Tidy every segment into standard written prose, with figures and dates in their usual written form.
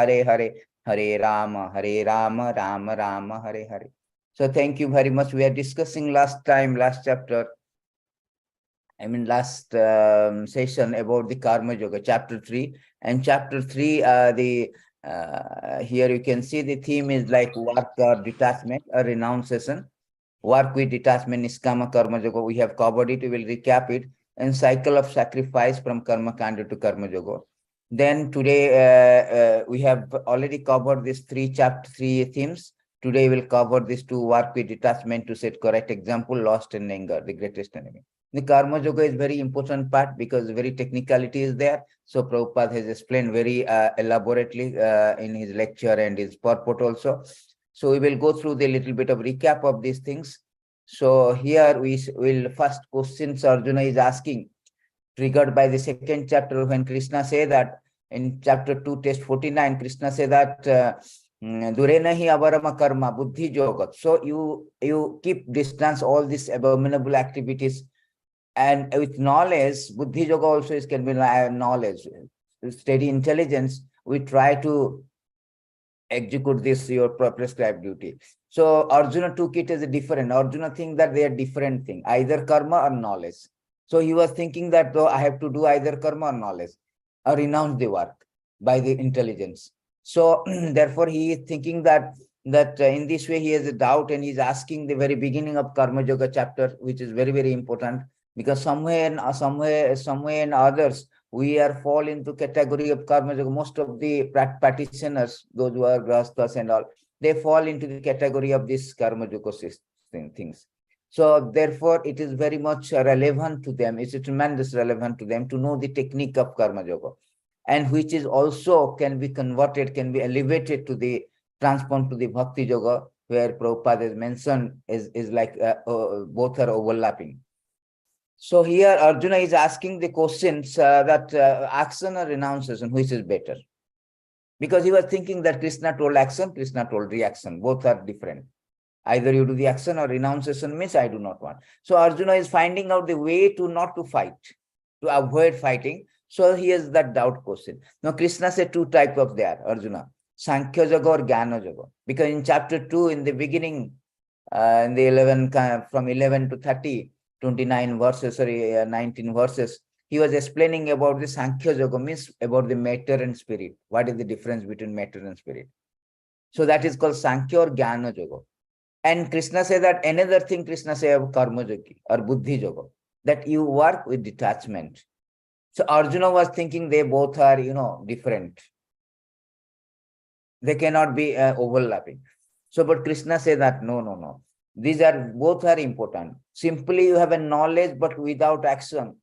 Hare Hare, Hare Rama, Rama Rama, Hare Hare. So thank you very much. We are discussing last chapter, last session about the Karma Yoga, chapter 3. And chapter 3, here you can see the theme is like work or detachment or renunciation. Work with detachment, Niskama Karma Yoga. We have covered it. We will recap it. And cycle of sacrifice from Karma Kanda to Karma Yoga. Then today we have already covered these chapter 3 themes. Today we'll cover these two: work with detachment to set correct example, lost in anger, the greatest enemy. The Karma Yoga is very important part because very technicality is there. So Prabhupada has explained very elaborately in his lecture and his purport also. So we will go through the little bit of recap of these things. So here we will first questions Arjuna is asking, triggered by the second chapter when Krishna say that in chapter 2, text 49, Krishna say that Durena hi avarama karma buddhi yoga. So you keep distance all these abominable activities, and with knowledge, buddhi yoga also is can be knowledge, steady intelligence. We try to execute this your prescribed duty. So Arjuna took it as a different. Arjuna think that they are different thing, either karma or knowledge. So he was thinking that though I have to do either karma or knowledge, or renounce the work by the intelligence. So therefore he is thinking that in this way he has a doubt, and he's asking the very beginning of Karma Yoga chapter, which is very, very important, because somewhere and others we are fall into category of Karma Yoga. Most of the practitioners, those who are grastas and all, they fall into the category of this Karma Yoga things. So therefore it is very much relevant to them. It's a tremendous relevant to them to know the technique of Karma Yoga, and which is also can be converted, can be elevated to the transformed to the Bhakti Yoga, where Prabhupada has mentioned is like both are overlapping. So here Arjuna is asking the questions that action or renunciation, which is better? Because he was thinking that Krishna told action, Krishna told reaction. Both are different. Either you do the action or renunciation means I do not want. So Arjuna is finding out the way to not to fight, to avoid fighting. So he has that doubt question. Now Krishna said two types of there, Arjuna. Sankhya Yoga or Jnana Yoga. Because in chapter 2, in the beginning, in the 11, from 11 to 30, 29 verses, sorry, 19 verses, he was explaining about the Sankhya Yoga, means about the matter and spirit. What is the difference between matter and spirit? So that is called Sankhya or Jnana Yoga. And Krishna said that another thing Krishna said of Karma Yoga or Buddhi Yoga, that you work with detachment. So Arjuna was thinking they both are, different. They cannot be overlapping. So, but Krishna said that no. These are both are important. Simply you have a knowledge, but without action,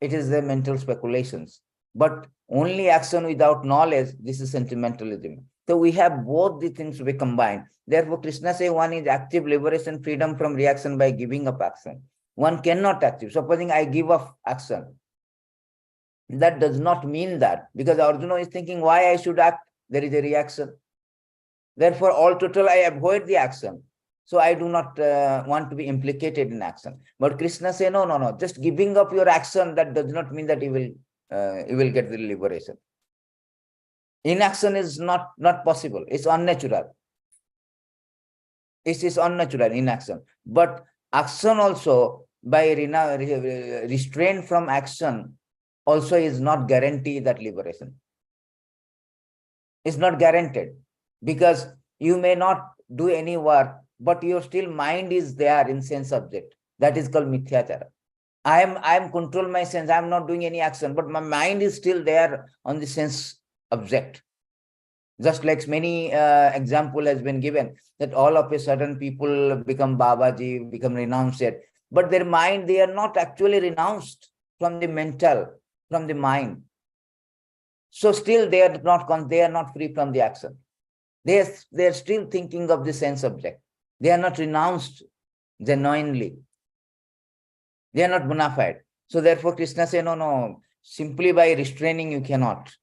it is the mental speculations. But only action without knowledge, this is sentimentalism. So we have both the things to be combined. Therefore, Krishna says one is active liberation, freedom from reaction by giving up action. One cannot active. Supposing I give up action, that does not mean that, because Arjuna is thinking why I should act. There is a reaction. Therefore, all total, I avoid the action. So I do not want to be implicated in action. But Krishna say, no. Just giving up your action, that does not mean that you will get the liberation. Inaction is not possible. It's unnatural. It is unnatural, inaction. But action also, by restraint from action, also is not guarantee that liberation. It's not guaranteed, because you may not do any work, but your still mind is there in sense object. That is called mithyachara. I am control my sense. I am not doing any action, but my mind is still there on the sense object. Just like many example has been given, that all of a sudden people become Babaji, become renounced, but their mind, they are not actually renounced from the mental, from the mind. So still they are not free from the action. They are still thinking of the sense object. They are not renounced genuinely. They are not bona fide. So therefore Krishna says, no, simply by restraining you cannot.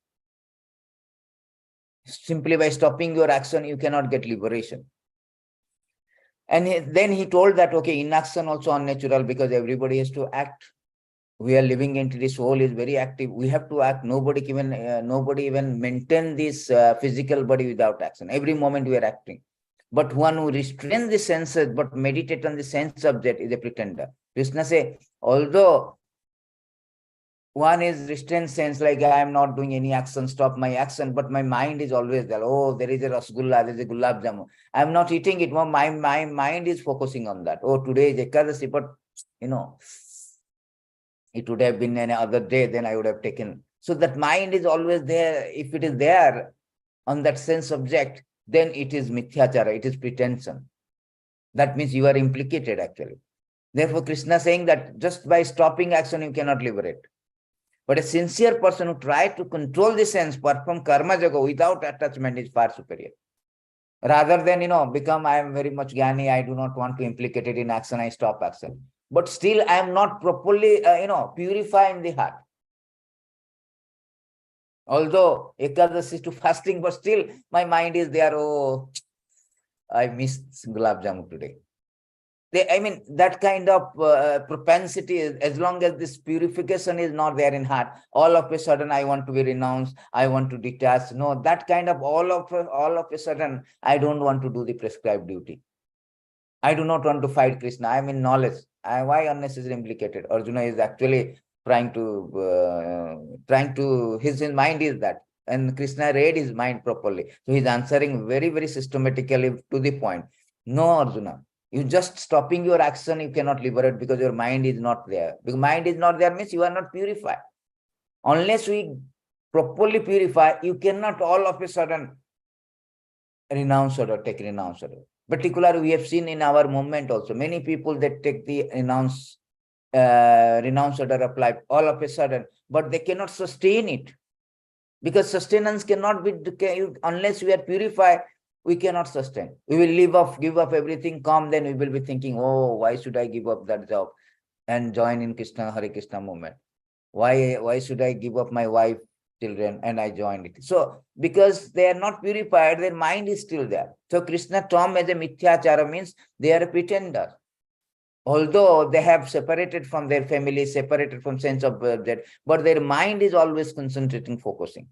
Simply by stopping your action, you cannot get liberation. And then he told that, okay, inaction also unnatural, because everybody has to act. We are living entity, soul is very active. We have to act. Nobody even maintain this physical body without action. Every moment we are acting. But one who restrains the senses but meditate on the sense object is a pretender. Krishna say, although one is restrained sense, like I am not doing any action, stop my action, but my mind is always there. Oh, there is a rasgulla, there is a gulab jamun. I am not eating it. My mind is focusing on that. Oh, today is Ekadasi, but it would have been any other day, then I would have taken. So that mind is always there. If it is there on that sense object, then it is mithyachara, it is pretension. That means you are implicated actually. Therefore, Krishna saying that just by stopping action, you cannot liberate. But a sincere person who tries to control the sense, perform karma yoga without attachment is far superior. Rather than, become, I am very much jnani, I do not want to implicate it in action, I stop action. But still, I am not properly, purifying the heart. Although Ekadasi to fasting, but still my mind is there. Oh, I missed gulab jamun today. That kind of propensity is, as long as this purification is not there in heart, all of a sudden I want to be renounced, I want to detach. No, that kind of all of a sudden, I don't want to do the prescribed duty. I do not want to fight Krishna. I am in knowledge. Why unnecessarily implicated? Arjuna is actually trying to, his mind is that. And Krishna read his mind properly. So he's answering very, very systematically to the point. No, Arjuna, you just stopping your action, you cannot liberate because your mind is not there. Because mind is not there means you are not purified. Unless we properly purify, you cannot all of a sudden renounce order, take renounce order. Particularly, we have seen in our movement also, many people that take the renounce order apply all of a sudden, but they cannot sustain it. Because sustenance cannot be, unless we are purified, we cannot sustain. We will give up everything, come, then we will be thinking, oh, why should I give up that job and join in Krishna, Hare Krishna movement? Why should I give up my wife, children, and I joined it? So, because they are not purified, their mind is still there. So, Krishna term as a mithyachara means they are a pretender. Although they have separated from their family, separated from sense of object, but their mind is always concentrating, focusing.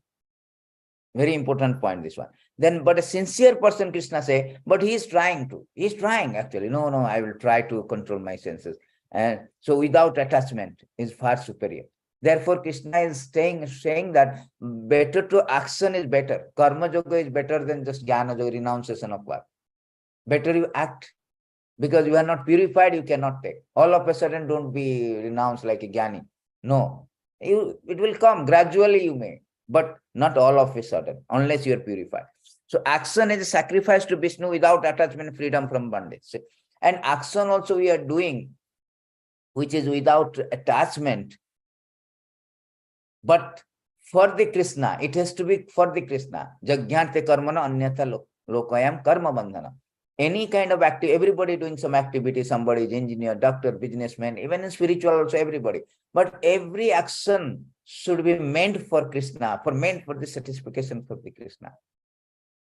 Very important point, this one. Then, but a sincere person, Krishna say, but he is trying actually. No, I will try to control my senses. And so without attachment is far superior. Therefore, Krishna is saying that better to action is better. Karma yoga is better than just jnana yoga, renunciation of work. Better you act. Because you are not purified, you cannot take. All of a sudden, don't be renounced like a jnani. No. It will come. Gradually you may. But not all of a sudden, unless you are purified. So action is a sacrifice to Vishnu without attachment, freedom from bondage. And action also we are doing, which is without attachment. But for the Krishna, it has to be for the Krishna. Jagyante karmana anyatha lokayam karma bandhana. Any kind of activity, everybody doing some activity, somebody is engineer, doctor, businessman, even in spiritual also everybody. But every action should be meant for Krishna, meant for the satisfaction for the Krishna.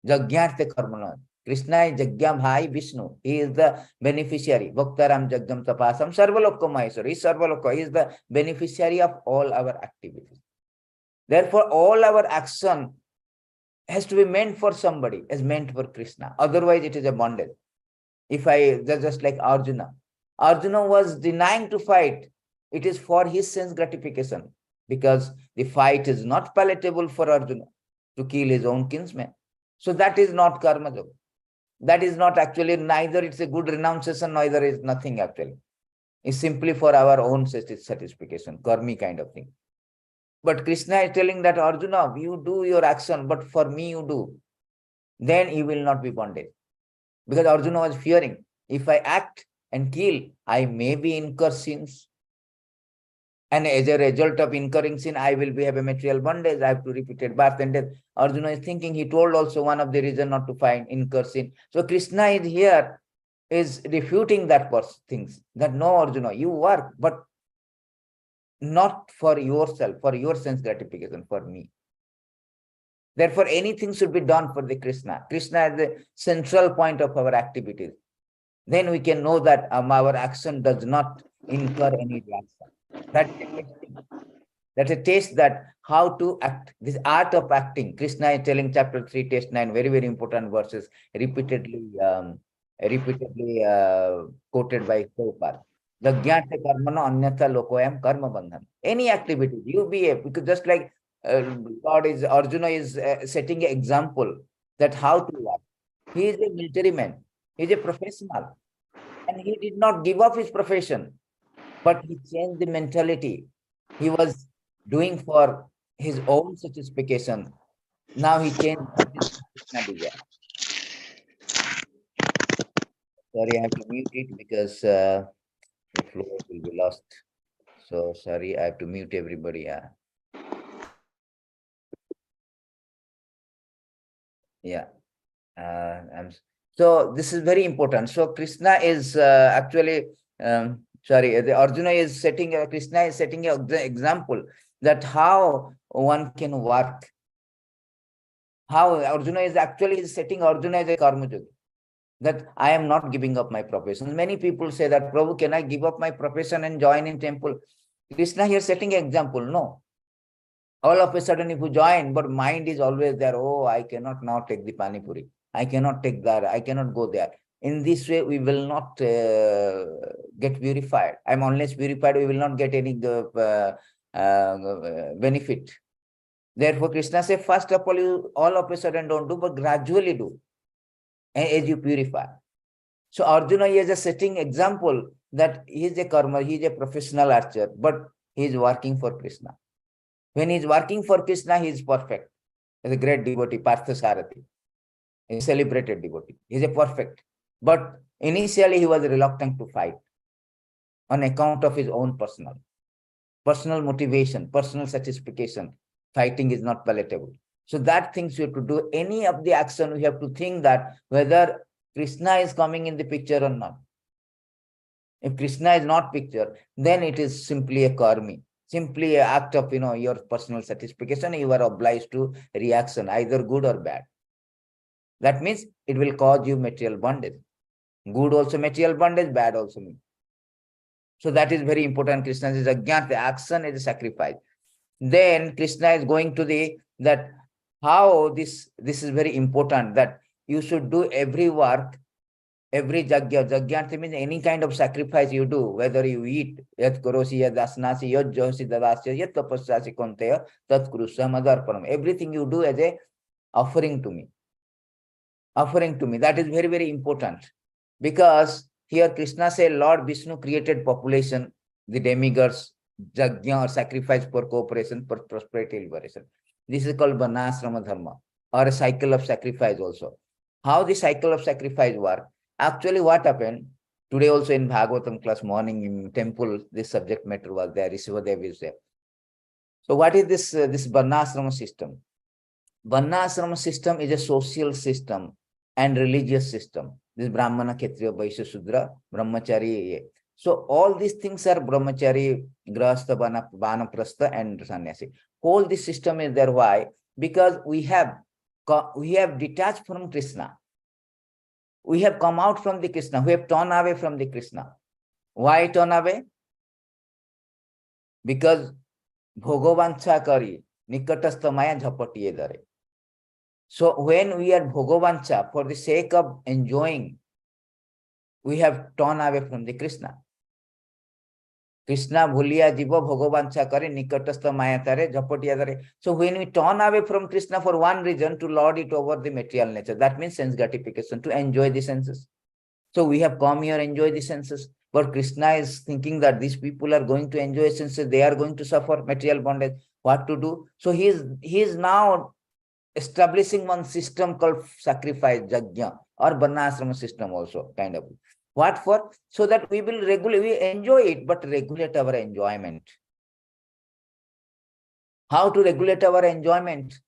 Jagyarte karmana. Krishna is Jagya Bhai Vishnu. He is the beneficiary. Bhaktaram Jagyam Tapasam Sarvalokka Maheswara. He is Sarvalokka. He is the beneficiary of all our activities. Therefore, all our action has to be meant for somebody, as meant for Krishna. Otherwise, it is a bondage. If just like Arjuna was denying to fight. It is for his sense gratification, because the fight is not palatable for Arjuna to kill his own kinsman. So that is not karma yoga. That is not actually, neither it's a good renunciation, neither is nothing actually. It's simply for our own satisfaction, karmi kind of thing. But Krishna is telling that Arjuna, you do your action, but for me you do. Then you will not be bondage. Because Arjuna was fearing, if I act and kill, I may be incur sins. And as a result of incurring sin, I will have a material bondage. I have to repeated birth and death. Arjuna is thinking, he told also one of the reasons not to incur sin. So Krishna is here, is refuting that things. That no, Arjuna, you work, but not for yourself, for your sense gratification, for me. Therefore, anything should be done for the Krishna. Krishna is the central point of our activities. Then we can know that our action does not incur any reaction. That's a tasting. That's a taste that how to act. This art of acting. Krishna is telling chapter 3, text 9, very, very important verses, repeatedly quoted by Prabhupada. Jagyate karmana anyatha lokoyam karma bandhan. Any activity, you be a, because just like Arjuna is setting an example that how to work. He is a military man. He is a professional. And he did not give up his profession, but he changed the mentality. He was doing for his own satisfaction. Now he changed what is Krishna desire. Sorry, I have to mute it because the flow will be lost. So sorry, I have to mute everybody. Yeah. So this is very important. So Krishna is actually, the Arjuna is setting, Krishna is setting an example that how one can work. How Arjuna is actually setting Arjuna as a karma yogi, that I am not giving up my profession. Many people say that, Prabhu, can I give up my profession and join in temple? Krishna here setting an example. No. All of a sudden, if you join, but mind is always there. Oh, I cannot now take the pani puri. I cannot take that. I cannot go there. In this way, we will not get purified. I'm unless purified, we will not get any benefit. Therefore, Krishna says, first of all, you all of a sudden don't do, but gradually do as you purify. So Arjuna is a setting example that he is a karma, he is a professional archer, but he is working for Krishna. When he is working for Krishna, he is perfect. He is a great devotee, Partha Sarathi. He is a celebrated devotee. He is a perfect. But initially, he was reluctant to fight on account of his own personal motivation, personal satisfaction. Fighting is not palatable. So that things you have to do. Any of the action, we have to think that whether Krishna is coming in the picture or not. If Krishna is not picture, then it is simply a karmi, simply an act of your personal satisfaction. You are obliged to reaction, either good or bad. That means it will cause you material bondage. Good also material bondage, bad also means. So that is very important. Krishna is ajnat, the action is a sacrifice. Then Krishna is going to that how this is very important, that you should do every work, every jagya means any kind of sacrifice you do, whether you eat, yat karosi, yat asnasi, yat josi dadasya, yat tapasyasi konteya, tat kurusya madarpanam. Everything you do as a offering to me. Offering to me. That is very, very important. Because here Krishna said, Lord Vishnu created population, the demigods, jagya or sacrifice for cooperation, for prosperity, liberation. This is called Varnashrama Dharma, or a cycle of sacrifice also. How the cycle of sacrifice work? Actually, what happened? Today also in Bhagavatam class morning in temple, this subject matter was there, Rishivadev is there. So what is this Varnashrama system? Varnashrama system is a social system and religious system. This Brahmana, Kshatriya, Vaishya, Shudra, Brahmachari. So all these things are Brahmachari, Grahastha, Vanaprastha, and Sannyasi. Whole this system is there. Why? Because we have detached from Krishna. We have come out from the Krishna. We have turned away from the Krishna. Why turn away? Because Bhogovancha kari, nikatastha maya jhapatiye dare. So when we are Bhogovancha, for the sake of enjoying, we have turned away from the Krishna. Krishna bhuliya jiva Bhogovancha kare nikatastha maya tare jhapatiya dare. So when we turn away from Krishna for one reason, to lord it over the material nature, that means sense gratification, to enjoy the senses. So we have come here, enjoy the senses. But Krishna is thinking that these people are going to enjoy senses, they are going to suffer material bondage. What to do? So he is now establishing one system called sacrifice, jagya, or varnashrama system also, kind of. What for? So that we will we enjoy it, but regulate our enjoyment. How to regulate our enjoyment?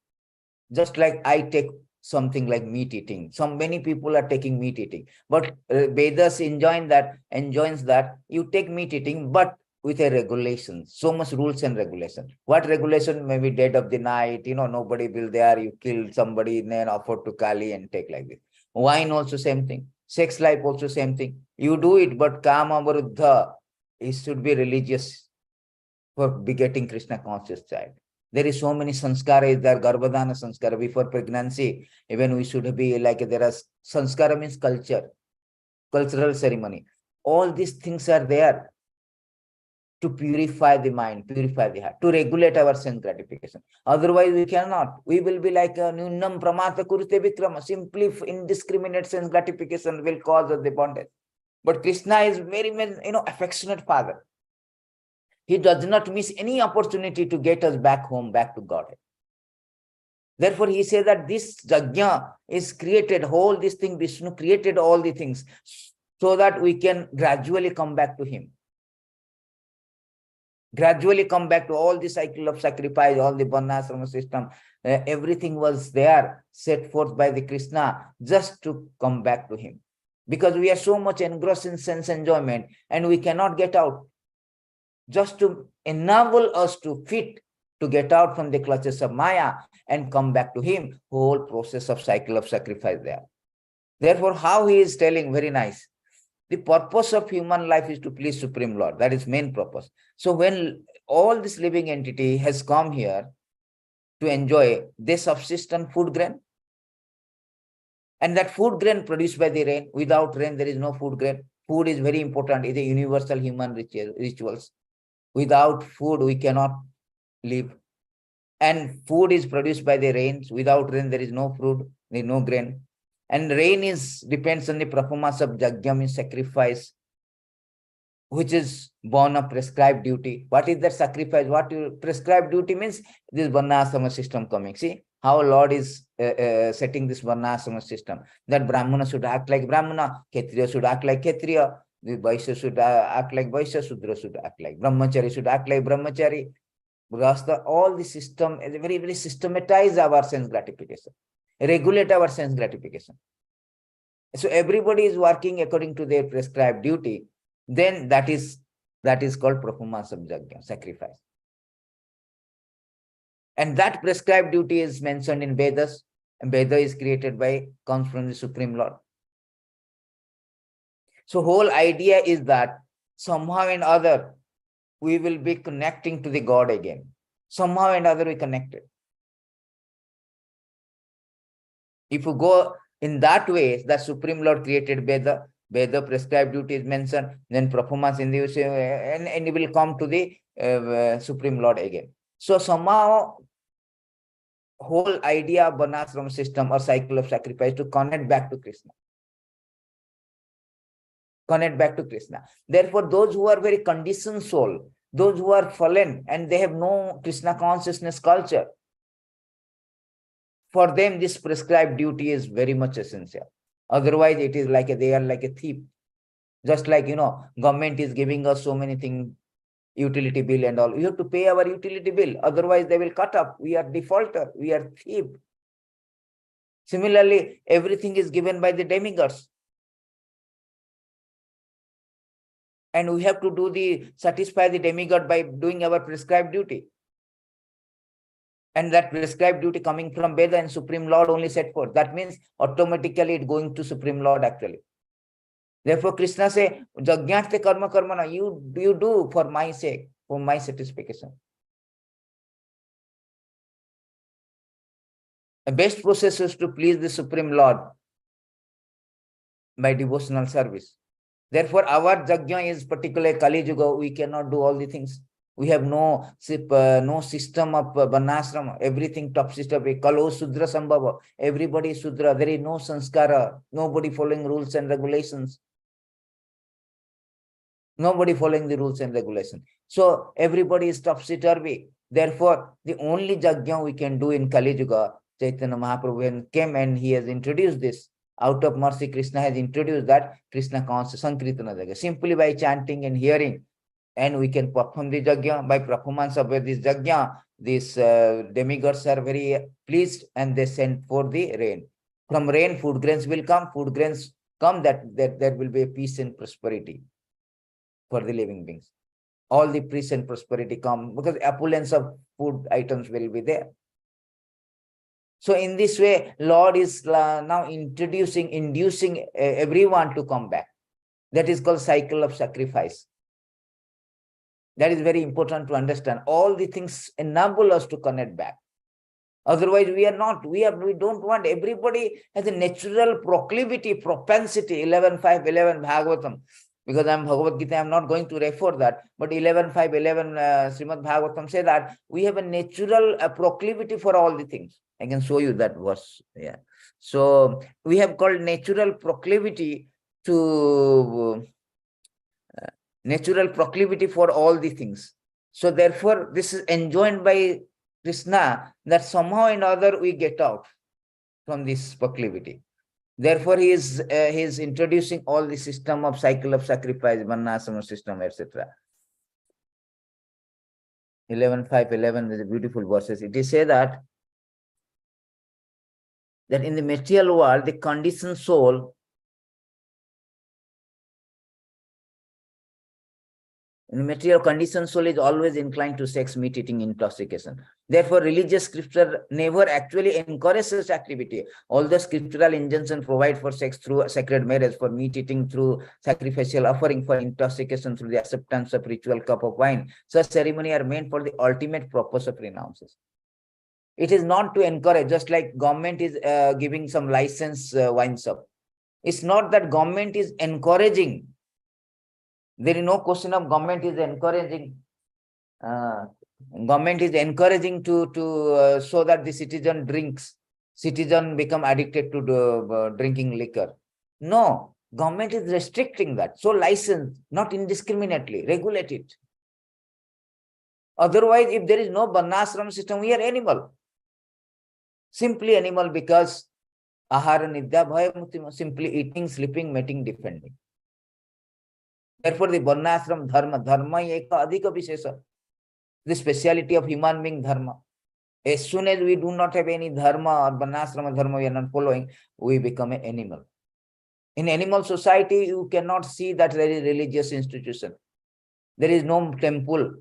Just like I take something like meat eating. Many people are taking meat eating, but Vedas enjoins that you take meat eating, but with a regulation, so much rules and regulation. What regulation? Maybe dead of the night, nobody will there, you kill somebody, then offer to Kali and take like this. Wine also same thing. Sex life also same thing. You do it, but kama varuddha, it should be religious. for begetting Krishna conscious child. There is so many sanskara is there, Garbhadana sanskara before pregnancy. Even we should be like, there are sanskara means culture, cultural ceremony. All these things are there to purify the mind, purify the heart, to regulate our sense gratification. Otherwise, we cannot. We will be like a Nunam Pramata Kurute Vikrama. Simply indiscriminate sense gratification will cause us the bondage. But Krishna is very, affectionate father. He does not miss any opportunity to get us back home, back to God. Therefore, he says that this Jagya is created, whole this thing, Vishnu created all the things so that we can gradually come back to him. Gradually come back to all the cycle of sacrifice, all the Varnashrama system. Everything was there, set forth by the Krishna, just to come back to him. Because we are so much engrossed in sense enjoyment and we cannot get out. Just to enable us to fit to get out from the clutches of Maya and come back to him, whole process of cycle of sacrifice there. Therefore, how he is telling, very nice. The purpose of human life is to please Supreme Lord. That is main purpose. So when all this living entity has come here to enjoy, they subsist on food grain. And that food grain produced by the rain, without rain, there is no food grain. Food is very important. It is a universal human rituals. Without food, we cannot live. And food is produced by the rains. Without rain, there is no fruit, there is no grain. And rain depends on the performance of Jagya, means sacrifice, which is born of prescribed duty. What is that sacrifice? What prescribed duty means? This Varnashrama system coming. See how Lord is setting this Varnashrama system. That Brahmana should act like Brahmana, Kshatriya should act like Kshatriya, the Vaishya should act like Vaishya, Sudra should act like Brahmachari, should act like Brahmachari. All the system is very, very systematize our sense gratification, regulate our sense gratification. So everybody is working according to their prescribed duty. Then that is called performance of Jagya, sacrifice. And that prescribed duty is mentioned in Vedas. And Veda is comes from the Supreme Lord. So whole idea is that somehow and other, we will be connecting to the God again. Somehow and other we connected. If you go in that way, the Supreme Lord created Veda, Veda prescribed duty is mentioned, then performance in the and it will come to the Supreme Lord again. So somehow, whole idea of Varnashrama system or cycle of sacrifice to connect back to Krishna. Connect back to Krishna. Therefore, those who are very conditioned soul, those who are fallen and they have no Krishna consciousness culture, for them this prescribed duty is very much essential. Otherwise, it is like they are like a thief. Just like, government is giving us so many things, utility bill and all. We have to pay our utility bill. Otherwise, they will cut up. We are defaulter. We are thief. Similarly, everything is given by the demigods. And we have to satisfy the demigod by doing our prescribed duty. And that prescribed duty coming from Veda and Supreme Lord only set forth. That means automatically it going to Supreme Lord actually. Therefore, Krishna say, Jagyate karma karmana, you do for my sake, for my satisfaction. The best process is to please the Supreme Lord by devotional service. Therefore, our Jagya is particularly Kali Yuga. We cannot do all the things. We have no system of Varnashrama. Everything top system. Kalo Sudra Sambhava. Everybody is Sudra. There is no sanskara. Nobody following rules and regulations. Nobody following the rules and regulations. So everybody is topsy-turvy. Therefore, the only Jagya we can do in Kali Yuga, Chaitanya Mahaprabhu came and he has introduced this. Out of mercy, Krishna has introduced that Krishna conscious Sankirtana Jagya. Simply by chanting and hearing, and we can perform the Jagya. By performance of this Jagya, these demigods are very pleased and they send for the rain. From rain, food grains will come. Food grains come, that there will be a peace and prosperity for the living beings. All the peace and prosperity come because opulence of food items will be there. So in this way, Lord is now inducing everyone to come back. That is called cycle of sacrifice. That is very important to understand. All the things enable us to connect back. Otherwise, we are not. We don't want. Everybody has a natural proclivity, propensity. 11.5, 11 Bhagavatam. Because I'm Bhagavad Gita, I'm not going to refer that. But 11.5, 11 Srimad Bhagavatam say that we have a natural proclivity for all the things. I can show you that verse. Yeah. So we have called natural proclivity to natural proclivity for all the things. So therefore, this is enjoined by Krishna that somehow or other we get out from this proclivity. Therefore, he is introducing all the system of cycle of sacrifice, varnashrama system, etc. 11.5, 11 is a beautiful verses. It is said that in the material world, the conditioned soul, in the material conditioned soul is always inclined to sex, meat eating, intoxication. Therefore, religious scripture never actually encourages such activity. Although scriptural injunctions provide for sex through sacred marriage, for meat eating through sacrificial offering, for intoxication through the acceptance of ritual cup of wine, such ceremony are meant for the ultimate purpose of renunciation. It is not to encourage, just like government is giving some license wine shop. It's not that government is encouraging. There is no question of government is encouraging. Government is encouraging to so that the citizen become addicted to the, drinking liquor. No, government is restricting that. So license, not indiscriminately, regulate it. Otherwise, if there is no varnashram system, we are animal. Simply animal because ahara nidya bhaya mukti, simply eating, sleeping, mating, defending. Therefore, the varnashram dharma eka adhika vishesha. The speciality of human being dharma. As soon as we do not have any dharma or varnashrama dharma we are not following, we become an animal. In animal society, you cannot see that there is religious institution. There is no temple.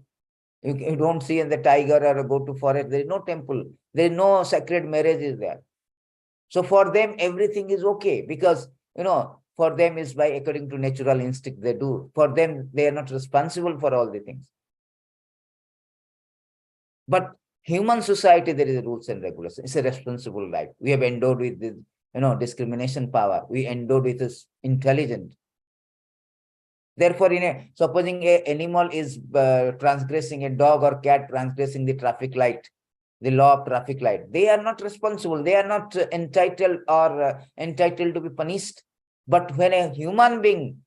You don't see in the tiger or go to forest. There is no temple. There is no sacred marriage is there. So for them, everything is okay because, for them is by according to natural instinct they do. For them, they are not responsible for all the things. But human society, there is rules and regulations. It's a responsible life. We have endowed with this, discrimination power. We endowed with this intelligence. Therefore, supposing an animal is transgressing, a dog or cat transgressing the traffic light, the law of traffic light, they are not responsible. They are not entitled to be punished. But when a human being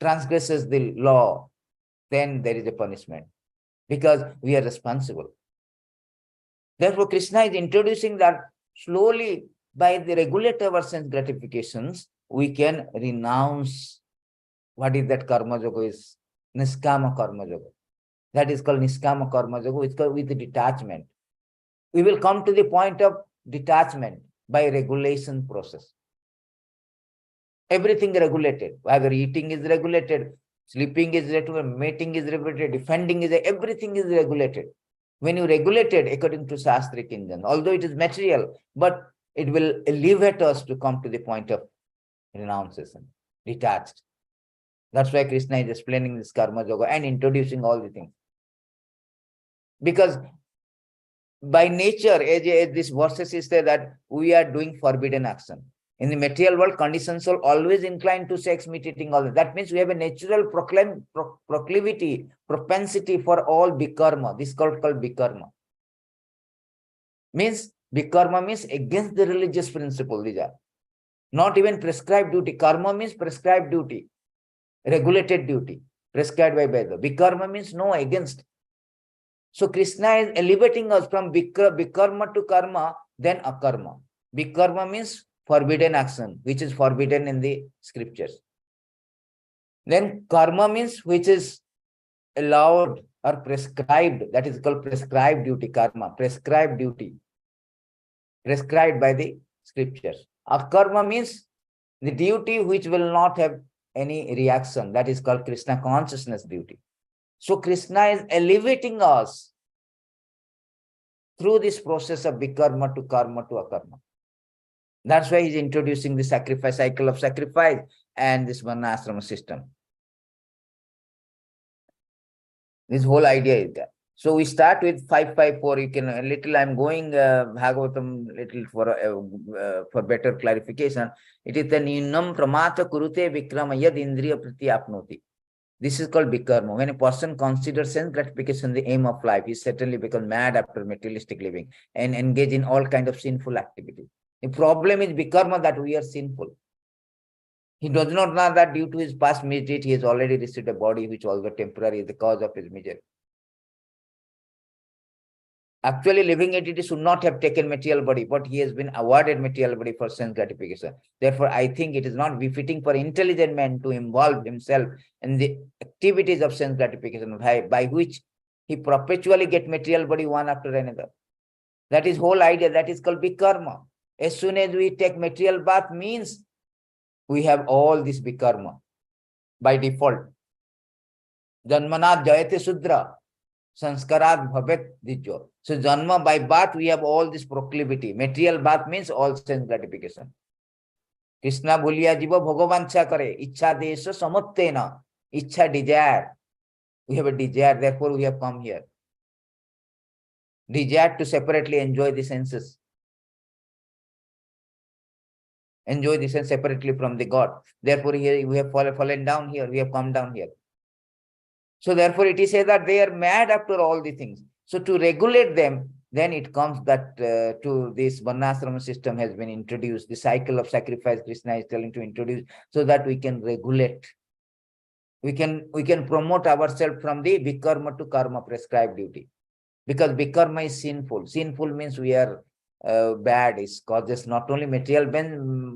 transgresses the law, then there is a punishment because we are responsible. Therefore, Krishna is introducing that slowly by the regulate our sense gratifications, we can renounce what is that karma yoga is niskama karma yoga. That is called niskama karma yoga. It's called with the detachment. We will come to the point of detachment by regulation process. Everything regulated, whether eating is regulated, sleeping is regulated, mating is regulated, defending is, everything is regulated. When you regulate it according to Shastric engine, although it is material, but it will elevate us to come to the point of renunciation, detached. That's why Krishna is explaining this karma yoga and introducing all the things. Because by nature, as this verses is there that we are doing forbidden action. In the material world, conditioned soul always inclined to sex, meat eating, all that. That means we have a natural proclivity, propensity for all bikarma. This is called bikarma. Means bikarma means against the religious principle. These are not even prescribed duty. Karma means prescribed duty, regulated duty, prescribed by Veda. Bikarma means no, against. So Krishna is elevating us from bikarma to karma, then akarma. Bikarma means forbidden action, which is forbidden in the scriptures. Then karma means which is allowed or prescribed. That is called prescribed duty, karma, prescribed duty, prescribed by the scriptures. Akarma means the duty which will not have any reaction. That is called Krishna consciousness duty. So Krishna is elevating us through this process of bikarma to karma to akarma. That's why he's introducing the sacrifice, cycle of sacrifice and this varnashrama system. This whole idea is that. So we start with 554. You can I'm going Bhagavatam little for better clarification. It is the ninam pramata kurute vikrama yad indriya priti apnoti. This is called bikarma. When a person considers sense gratification the aim of life, he certainly becomes mad after materialistic living and engage in all kind of sinful activity. The problem is bikarma, that we are sinful. He does not know that due to his past misdeed, he has already received a body which, although temporary, is the cause of his misery. Actually, living entity should not have taken material body, but he has been awarded material body for sense gratification. Therefore, I think it is not befitting for intelligent man to involve himself in the activities of sense gratification, by which he perpetually get material body one after another. That is whole idea. That is called bikarma. As soon as we take material bath, means we have all this bikarma by default. Janmanat jayate sudra. Sanskarat bhavet dijjo. So janma, by birth, we have all this proclivity. Material birth means all sense gratification. Krishna bhuliya jiva bhagavancha kare. Ichha desha samuttena. Ichha, desire. We have a desire, therefore we have come here. Desire to separately enjoy the senses. Enjoy the sense separately from the God. Therefore here we have fallen down here. We have come down here. So therefore it is said that they are mad after all the things. So to regulate them, then it comes that to this Varnashrama system has been introduced. The cycle of sacrifice Krishna is telling to introduce, so that we can regulate. We can promote ourselves from the vikarma to karma, prescribed duty. Because vikarma is sinful. Sinful means we are bad. It causes not only material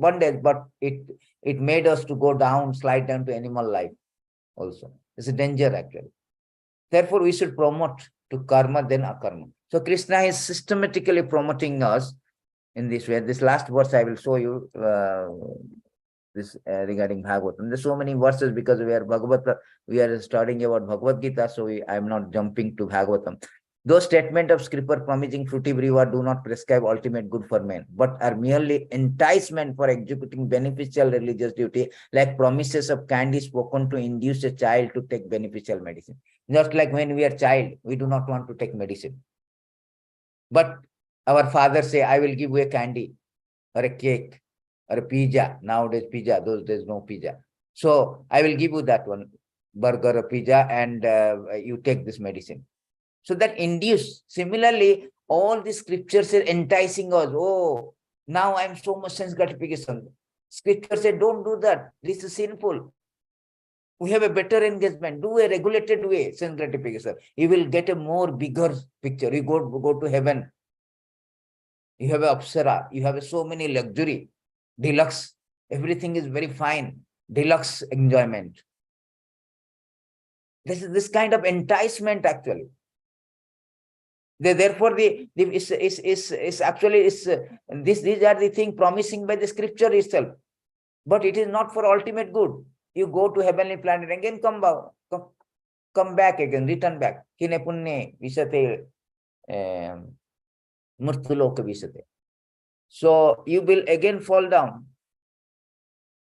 bondage, but it made us to go down, slide down to animal life also. It's a danger actually. Therefore, we should promote to karma, then akarma. So Krishna is systematically promoting us in this way. This last verse I will show you this regarding Bhagavatam. There's so many verses because we are studying about Bhagavad Gita, so I am not jumping to Bhagavatam. Those statements of scripture promising fruitive reward do not prescribe ultimate good for men, but are merely enticement for executing beneficial religious duty, like promises of candy spoken to induce a child to take beneficial medicine. Just like when we are child, we do not want to take medicine. But our father say, I will give you a candy or a cake or a pizza. Nowadays pizza, those days no pizza. So I will give you that one, burger or pizza, and you take this medicine. So that induce. Similarly, all the scriptures are enticing us. Oh, now I'm so much sense gratification. Scripture said, don't do that. This is sinful. We have a better engagement. Do a regulated way, sense gratification. You will get a more bigger picture. You go to heaven. You have a apsara. You have so many luxury, deluxe. Everything is very fine. Deluxe enjoyment. This is this kind of enticement actually. Therefore, these are the things promising by the scripture itself, but it is not for ultimate good. You go to heavenly planet again, come back again, return back. Kine punne visate murtuloka visate. So you will again fall down.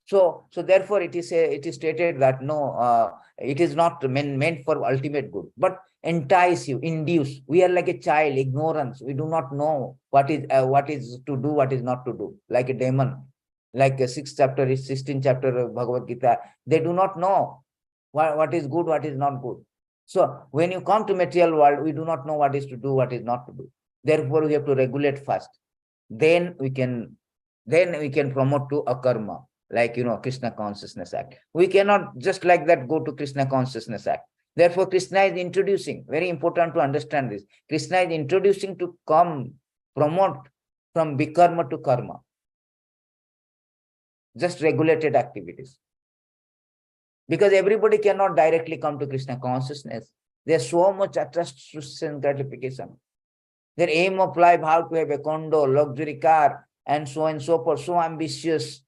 So therefore it is stated that no, it is not meant for ultimate good, but entice you, induce. We are like a child, ignorance. We do not know what is to do, what is not to do. Like a demon, like a 6th chapter, 16th chapter of Bhagavad Gita. They do not know what is good, what is not good. So when you come to material world, we do not know what is to do, what is not to do. Therefore, we have to regulate first. Then we can promote to a karma. Like, Krishna Consciousness Act. We cannot just like that go to Krishna Consciousness Act. Therefore, Krishna is introducing, very important to understand this. Krishna is introducing to promote from bikarma to karma. Just regulated activities. Because everybody cannot directly come to Krishna Consciousness. There's so much attached to sense gratification. Their aim of life, how to have a condo, luxury car, and so on and so forth, so ambitious.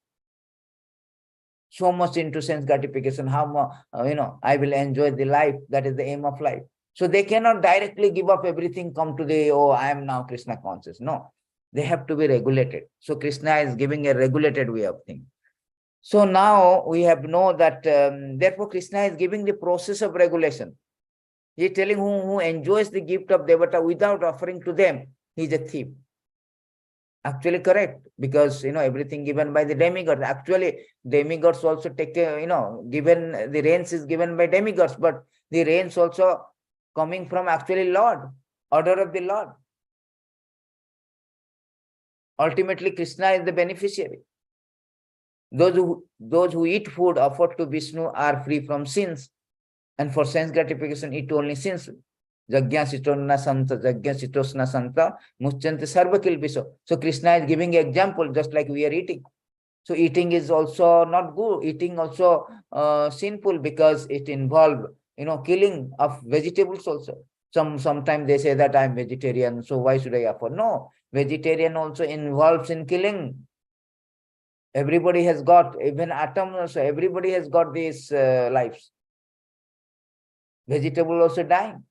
So much into sense gratification, how I will enjoy the life. That is the aim of life. So they cannot directly give up everything, come to the, I am now Krishna conscious. No, they have to be regulated. So Krishna is giving a regulated way of thinking. So now we have know that, therefore Krishna is giving the process of regulation. He is telling who enjoys the gift of Devata without offering to them, he is a thief. Actually correct, because everything given by the demigods. Actually, demigods also take given the rains is given by demigods, but the rains also coming from actually Lord, order of the Lord. Ultimately, Krishna is the beneficiary. Those who eat food offered to Vishnu are free from sins, and for sense gratification eat only sins. Jagya sitona santa, jagya sitosna santa, muchante sarva kilpiso. So Krishna is giving example, just like we are eating. So eating is also not good. Eating also sinful, because it involves killing of vegetables also. Sometimes they say that I'm vegetarian, so why should I offer? No, vegetarian also involves in killing. Everybody has got, even atom also, everybody has got these lives. Vegetable also dying.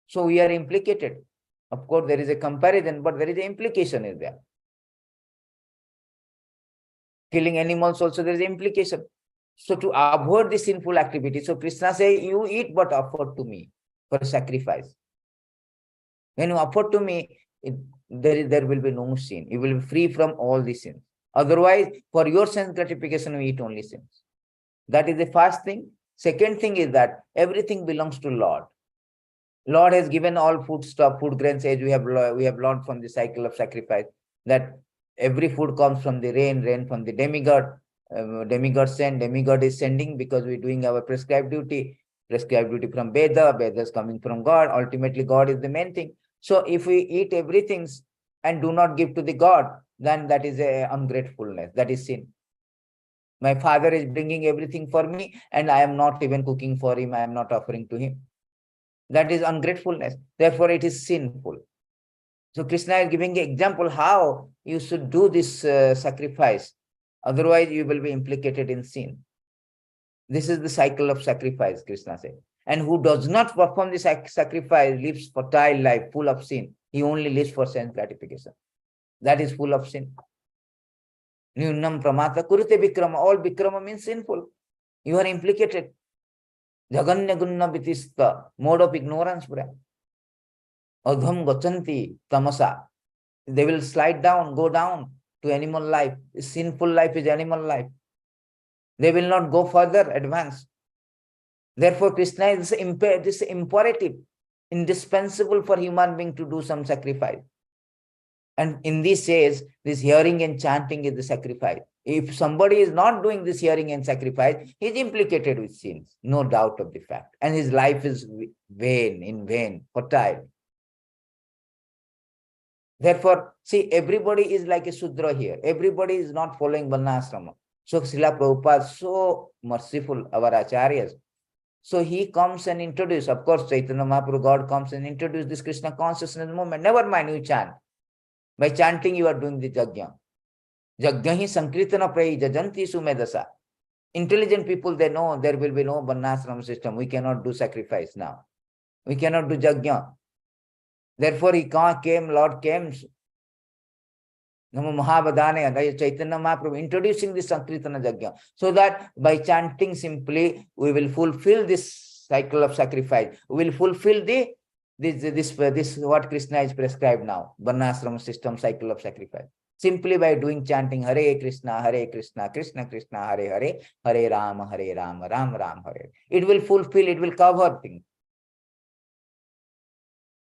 So we are implicated. Of course, there is a comparison, but there is an implication is there. Killing animals also, there is an implication. So to avoid the sinful activity, so Krishna says, you eat but offer to me for sacrifice. When you offer to me, there will be no sin. You will be free from all the sins. Otherwise, for your sense gratification, we eat only sins. That is the first thing. Second thing is that everything belongs to Lord. Lord has given all food stuff, food grains, as we have learned from the cycle of sacrifice, that every food comes from the rain from the demigod. Demigod send, demigod is sending because we're doing our prescribed duty from Veda is coming from God. Ultimately, God is the main thing. So if we eat everything and do not give to the God, then that is a ungratefulness, that is sin. My father is bringing everything for me and I am not even cooking for him, I am not offering to him. That is ungratefulness. Therefore, it is sinful. So Krishna is giving an example how you should do this sacrifice. Otherwise, you will be implicated in sin. This is the cycle of sacrifice, Krishna said. And who does not perform this sacrifice lives fertile life, full of sin. He only lives for sense gratification. That is full of sin. Nyunam pramata kurute vikrama. All vikrama means sinful. You are implicated. Jaganya gunna vitista. Mode of ignorance. Adham gachanti tamasa. They will slide down, go down to animal life. Sinful life is animal life. They will not go further, advance. Therefore, Krishna is this imperative, indispensable for human being to do some sacrifice. And in this says, this hearing and chanting is the sacrifice. If somebody is not doing this hearing and sacrifice, he is implicated with sins, no doubt of the fact. And his life is vain, fertile. Therefore, see, everybody is like a Sudra here. Everybody is not following Varnashrama. So Srila Prabhupada is so merciful, our acharyas. So he comes and introduces, of course, Chaitanya Mahaprabhu, God comes and introduces this Krishna consciousness movement. Never mind, you chant. By chanting, you are doing the Jagya. Jagyahi Sankritana Prayi Jajanti Sumedasa. Intelligent people, they know there will be no Varnashrama system. We cannot do sacrifice now. We cannot do Jagya. Therefore, Lord came, Namo Mahabadane, Chaitanya Mahaprabhu, introducing this Sankirtana Jagya, so that by chanting simply, we will fulfill this cycle of sacrifice. We will fulfill this what Krishna is prescribed now, Varnashrama system, cycle of sacrifice. Simply by doing chanting Hare Krishna, Krishna Krishna, Hare Hare, Hare Rama, Ram Ram, Hare. It will fulfill, it will cover things.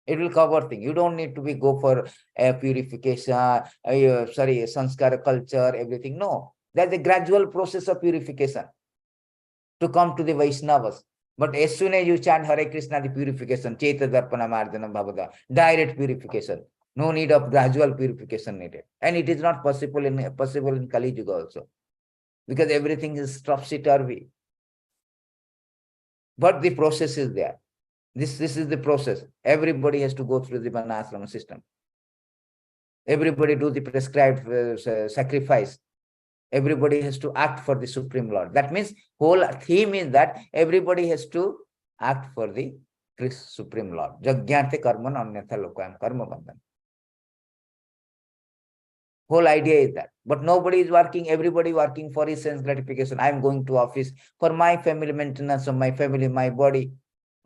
It will cover things. You don't need to go for purification, sanskara culture, everything. No, that's a gradual process of purification to come to the Vaishnavas. But as soon as you chant Hare Krishna, the purification, Chaita Darpana Mardana Bhavada, direct purification. No need of gradual purification needed. And it is not possible in Kali Yuga also. Because everything is topsy-turvy. But the process is there. This is the process. Everybody has to go through the Varnashrama system. Everybody do the prescribed sacrifice. Everybody has to act for the Supreme Lord. That means whole theme is that everybody has to act for the Supreme Lord. Jagyante karman anyatha lokayam karma bandhan. Whole idea is that. But nobody is working, everybody working for his sense gratification. I am going to office for my family maintenance of my family, my body,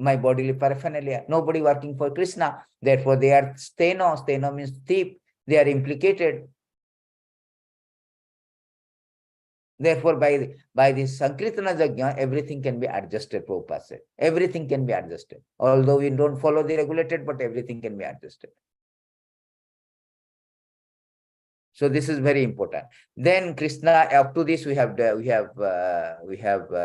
my bodily paraphernalia. Nobody working for Krishna. Therefore, they are steno. Steno means thief. They are implicated. Therefore, by this Sankirtana Yajna, everything can be adjusted, Prabhupada said. Everything can be adjusted. Although we don't follow the regulated, but everything can be adjusted. So this is very important. Then Krishna, up to this we have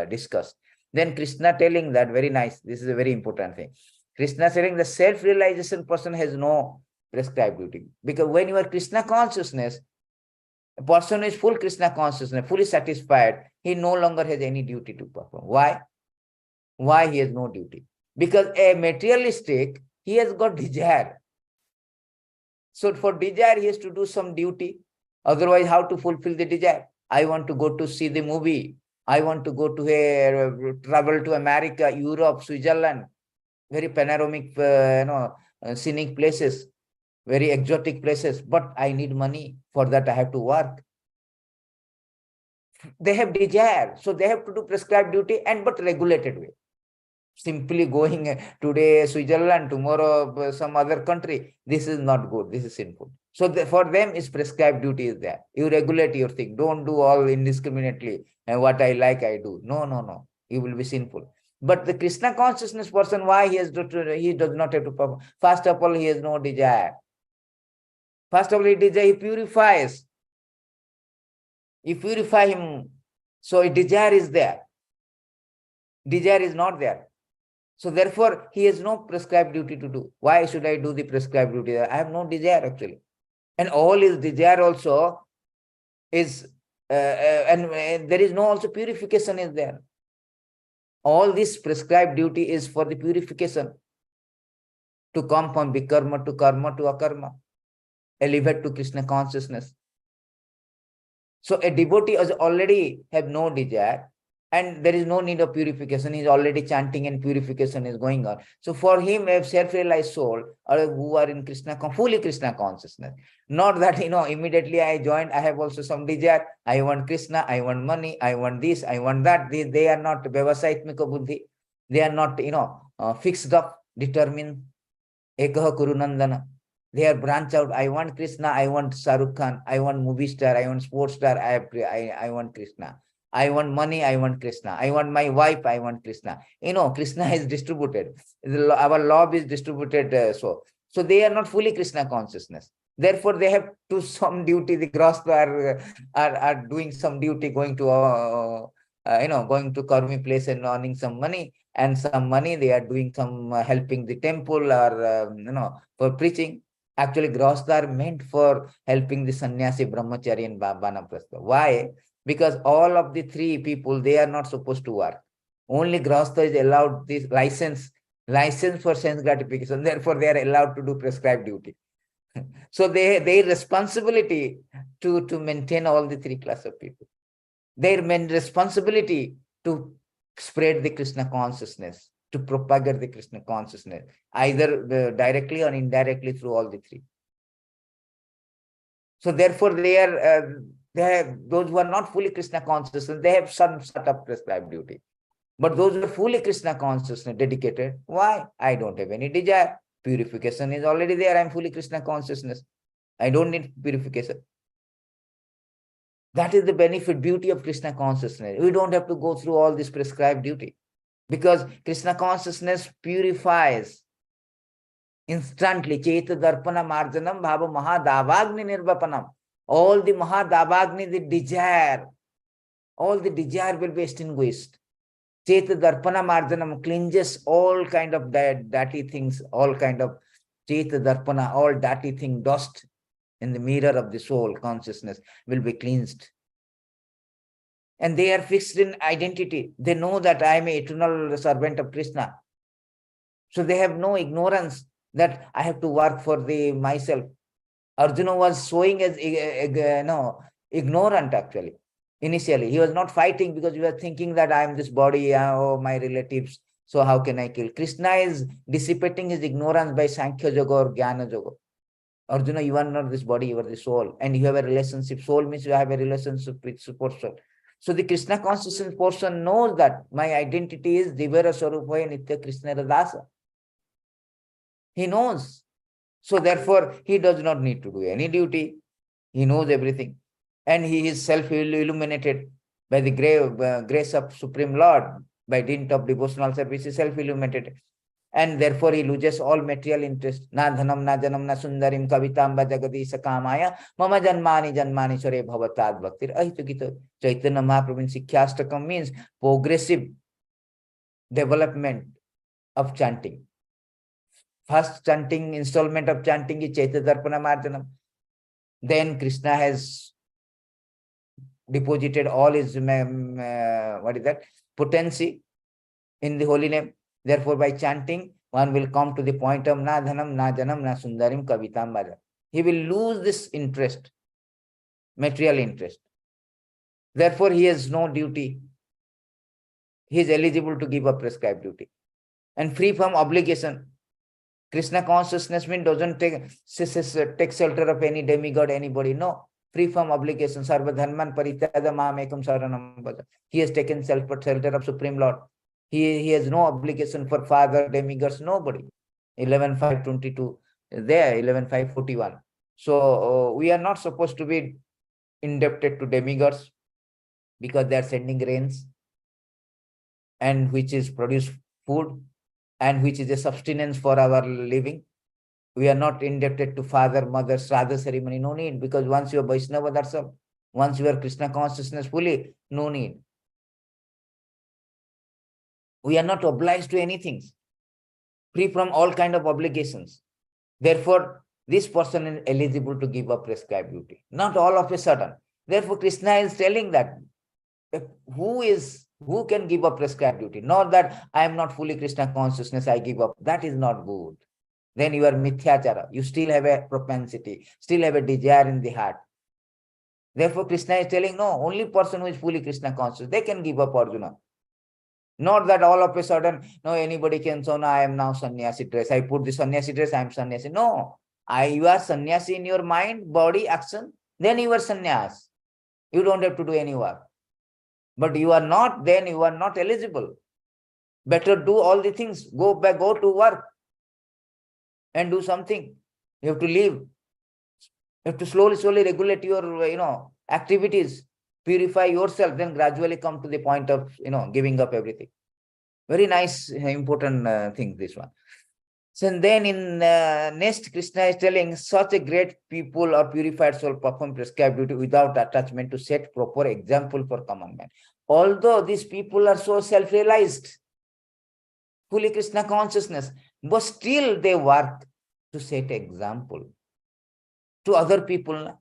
discussed. Then Krishna telling that, very nice. This is a very important thing. Krishna saying the self-realization person has no prescribed duty. Because when you are Krishna consciousness, a person who is full Krishna consciousness, fully satisfied, he no longer has any duty to perform. Why? Why he has no duty? Because a materialistic, he has got desire. So for desire, he has to do some duty. Otherwise, how to fulfill the desire? I want to go to see the movie. I want to go to travel to America, Europe, Switzerland, very panoramic, scenic places, very exotic places. But I need money. For that, I have to work. They have desire, so they have to do prescribed duty, but regulated way. Simply going today Switzerland, tomorrow some other country, this is not good. This is sinful. So for them, is prescribed duty is there. You regulate your thing. Don't do all indiscriminately. And what I like, I do. No. You will be sinful. But the Krishna consciousness person, why he does not have to perform? First of all, he has no desire. First of all, he purifies. You purify him. So desire is there. Desire is not there. So therefore, he has no prescribed duty to do. Why should I do the prescribed duty? I have no desire actually. And all his desire also is, and there is no also purification is there. All this prescribed duty is for the purification. To come from vikarma to akarma. Elevate to Krishna consciousness. So a devotee is already have no desire. And there is no need of purification. He's already chanting and purification is going on. So for him, a self-realized soul, or who are in Krishna, fully Krishna consciousness. Not that, immediately I joined, I have also some desire. I want Krishna, I want money, I want this, I want that. They are not Vyavasaitmika buddhi. They are not, fixed up, determined. Ekaha Kurunandana. They are branched out. I want Krishna, I want Shahrukh Khan, I want movie star, I want sports star, I want Krishna. I want money, I want Krishna. I want my wife, I want Krishna. Krishna is distributed. Our love is distributed so they are not fully Krishna consciousness. Therefore, they have to some duty. The Grahastha are doing some duty, going to going to Karmi place and earning some money, and some money they are doing some helping the temple or for preaching. Actually, Grahastha are meant for helping the sannyasi, brahmachari, and vanaprastha. Why? Because all of the three people, they are not supposed to work. Only Grahastha is allowed this license for sense gratification. Therefore, they are allowed to do prescribed duty. So their responsibility to maintain all the three classes of people. Their main responsibility to spread the Krishna consciousness, to propagate the Krishna consciousness, either directly or indirectly through all the three. So therefore, they have those who are not fully Krishna conscious, they have some sort of prescribed duty. But those who are fully Krishna consciousness, dedicated, why? I don't have any desire. Purification is already there. I'm fully Krishna consciousness. I don't need purification. That is the benefit, beauty of Krishna consciousness. We don't have to go through all this prescribed duty. Because Krishna consciousness purifies instantly. Cheta darpana marjanam bhava mahadavagni nirvapanam. All the mahadavagni, the desire, all the desire will be extinguished. Cheta darpana marjanam cleanses all kind of dirty things, all kind of cheta darpana, all dirty thing, dust in the mirror of the soul consciousness will be cleansed. And they are fixed in identity. They know that I am an eternal servant of Krishna. So they have no ignorance that I have to work for myself. Arjuna was showing as ignorant actually. Initially, he was not fighting because he was thinking that I am this body, my relatives. So how can I kill? Krishna is dissipating his ignorance by Sankhya Yoga or Jnana Yoga. Arjuna, you are not this body, you are the soul. And you have a relationship. Soul means you have a relationship with support soul. So the Krishna consciousness person knows that my identity is Divara Swarupaya Nitya Krishna Radasa. He knows. So therefore, he does not need to do any duty. He knows everything. And he is self-illuminated by the grace of Supreme Lord, by dint of devotional service, he is self-illuminated. And therefore, he loses all material interest. Na dhanam, na janam, na sundarim, kavitamba jagati sakamaya, mama janmani janmani sare bhavatad bhaktir. Ahitugita Chaitanya Mahaprabhu Sikhyastakam means progressive development of chanting. First chanting, installment of chanting is Chaitanya Darpana Marjanam. Then Krishna has deposited all his potency in the holy name. Therefore, by chanting, one will come to the point of na dhanam, na janam, na sundarim, kavitam bhaja. He will lose this interest, material interest. Therefore, he has no duty. He is eligible to give up prescribed duty. And free from obligation. Krishna consciousness means doesn't take shelter of any demigod, anybody. No. Free from obligation. Sarva dharman parityada maam ekam saranam bhaja. He has taken shelter of Supreme Lord. He has no obligation for father, demigods, nobody. 11.5.22 there, 11.5.41. So we are not supposed to be indebted to demigods because they are sending rains and which is produce food and which is a sustenance for our living. We are not indebted to father, mother, Shraddha ceremony, no need, because once you are Vaishnava, that's all. Once you are Krishna consciousness fully, no need. We are not obliged to anything, free from all kind of obligations. Therefore, this person is eligible to give up prescribed duty. Not all of a sudden. Therefore, Krishna is telling that who can give up prescribed duty? Not that I am not fully Krishna consciousness, I give up. That is not good. Then you are mithyachara. You still have a propensity, still have a desire in the heart. Therefore, Krishna is telling, no, only person who is fully Krishna conscious, they can give up Arjuna. Not that all of a sudden, no, anybody can say, no, I am now sannyasi dress. I put the sannyasi dress, I am sannyasi. No, you are sannyasi in your mind, body, action, then you are sannyas. You don't have to do any work. But you are not, then you are not eligible. Better do all the things. Go back, go to work and do something. You have to leave. You have to slowly regulate your, activities. Purify yourself, then gradually come to the point of, giving up everything. Very nice, important thing, this one. So then in next, Krishna is telling, such a great people or purified soul perform prescribed duty without attachment to set proper example for common man. Although these people are so self-realized, fully Krishna consciousness, but still they work to set example to other people.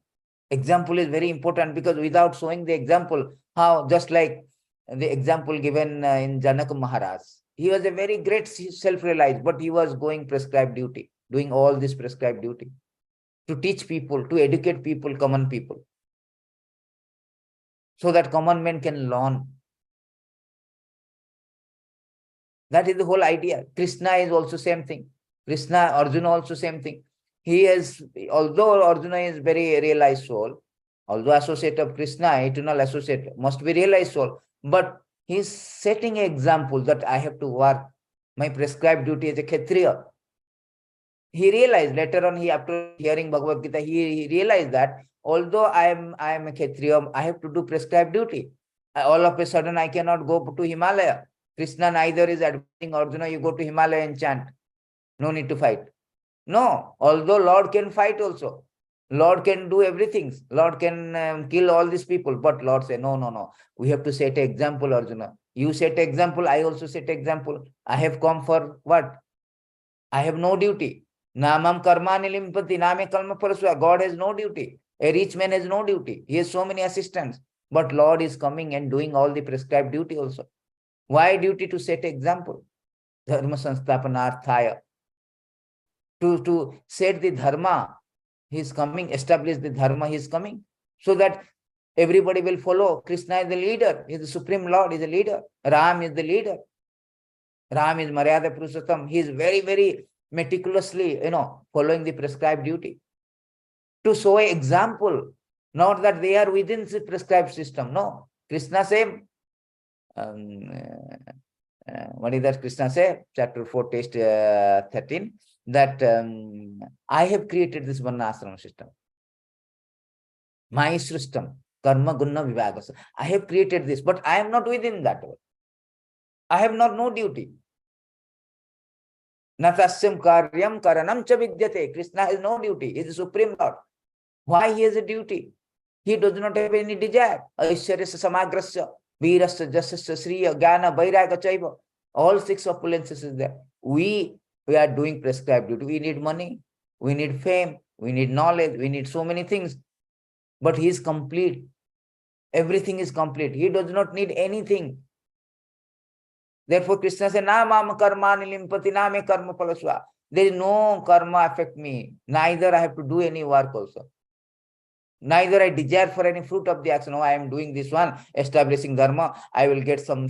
Example is very important, because without showing the example, how, just like the example given in Janaka Maharaj, he was a very great self-realized, but he was going prescribed duty, doing all this prescribed duty to teach people, to educate people, common people, so that common men can learn. That is the whole idea. Krishna is also same thing. Krishna, Arjuna also same thing. He is, although Arjuna is very realized soul, although associate of Krishna, eternal associate, must be realized soul, but he is setting an example that I have to work my prescribed duty as a Kshatriya. He realized later on, after hearing Bhagavad Gita, he realized that although I am a Kshatriya, I have to do prescribed duty. All of a sudden, I cannot go to Himalaya. Krishna neither is advising Arjuna, you go to Himalaya and chant. No need to fight. No, although Lord can fight also. Lord can do everything. Lord can kill all these people. But Lord say, no. We have to set an example, Arjuna. You set example, I also set example. I have come for what? I have no duty. Namam karmani limpati, name kalma paraswa. God has no duty. A rich man has no duty. He has so many assistants. But Lord is coming and doing all the prescribed duty also. Why duty? To set example? Dharma sansthapanarthaya. To set the dharma, he is coming, establish the dharma, he is coming, so that everybody will follow. Krishna is the leader, he is the Supreme Lord, he is the leader. Ram is the leader. Ram is Maryada Purushottam. He is very, very meticulously, following the prescribed duty. To show an example, not that they are within the prescribed system, no. Krishna say, what is that Krishna say? Chapter 4, text 13, that I have created this Varnashram system. My system, karma gunna vivagasa. I have created this, but I am not within that one. I have not no duty. Natasyam karyam karanam cha vidyate. Krishna has no duty. He is the Supreme Lord. Why he has a duty? He does not have any desire. Aishyaryasya samagrasya, veerasya jasasya sriya, jnana, vairaga chaiva. All 6 opulences is there. We are doing prescribed duty. We need money. We need fame. We need knowledge. We need so many things. But he is complete. Everything is complete. He does not need anything. Therefore, Krishna says, na mama karma nilimpati na me karma palaswa. There is no karma affect me. Neither I have to do any work also. Neither I desire for any fruit of the action. Oh, I am doing this one, establishing dharma. I will get some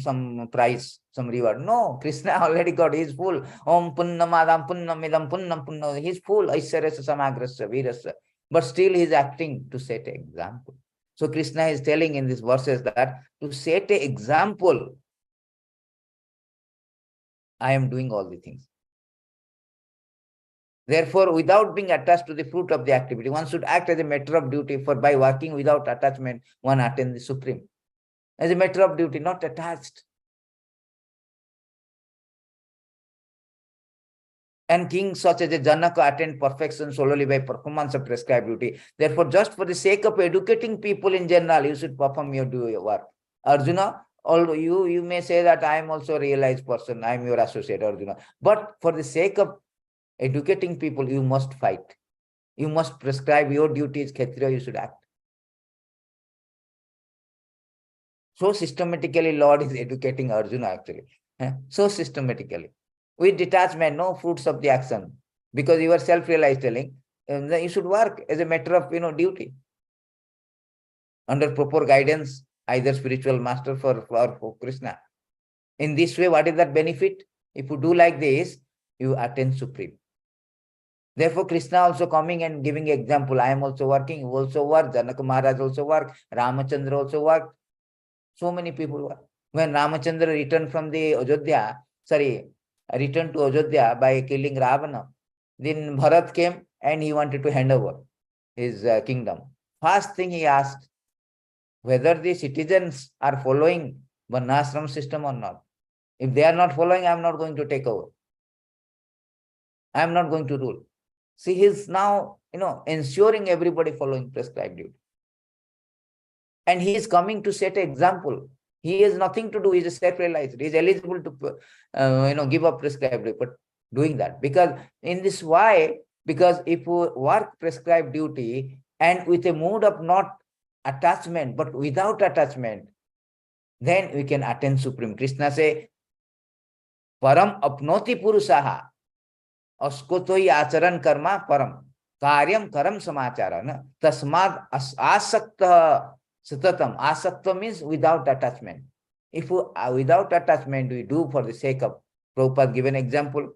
prize, some reward. No, Krishna already got. He is full. Om punnam adam punnam idam punnam punnam. He is full. Aishyaryasya samagrasya virasya. But still he is acting to set an example. So Krishna is telling in these verses that to set an example, I am doing all the things. Therefore, without being attached to the fruit of the activity, one should act as a matter of duty, for by working without attachment, one attains the Supreme. As a matter of duty, not attached. And kings such as a Janaka attain perfection solely by performance of prescribed duty. Therefore, just for the sake of educating people in general, you should perform your work. Arjuna, although you may say that I am also a realized person, I am your associate, Arjuna. But for the sake of educating people, you must fight. You must prescribe your duties, Kshatriya, you should act. So systematically, Lord is educating Arjuna actually. So systematically. With detachment, no fruits of the action. Because you are self-realized telling, you should work as a matter of duty. Under proper guidance, either spiritual master for Krishna. In this way, what is that benefit? If you do like this, you attain Supreme. Therefore, Krishna also coming and giving example. I am also working, you also work, Janaka Maharaj also work, Ramachandra also work. So many people work. When Ramachandra returned from the returned to Ajodhya by killing Ravana, then Bharat came and he wanted to hand over his kingdom. First thing he asked, whether the citizens are following Varnashram system or not. If they are not following, I am not going to take over. I am not going to rule. See, he is now, ensuring everybody following prescribed duty. And he is coming to set an example. He has nothing to do. He is self-realized. He is eligible to, give up prescribed duty, but doing that. Because in this way, because if we work prescribed duty and with a mood of not attachment, but without attachment, then we can attain Supreme. Krishna say, Param apnoti purusaha. Askotoi acharan karma param. Karyam karam samachara. Tasmad asakta satatam. Asakta means without attachment. If we, without attachment we do for the sake of, Prabhupada given example,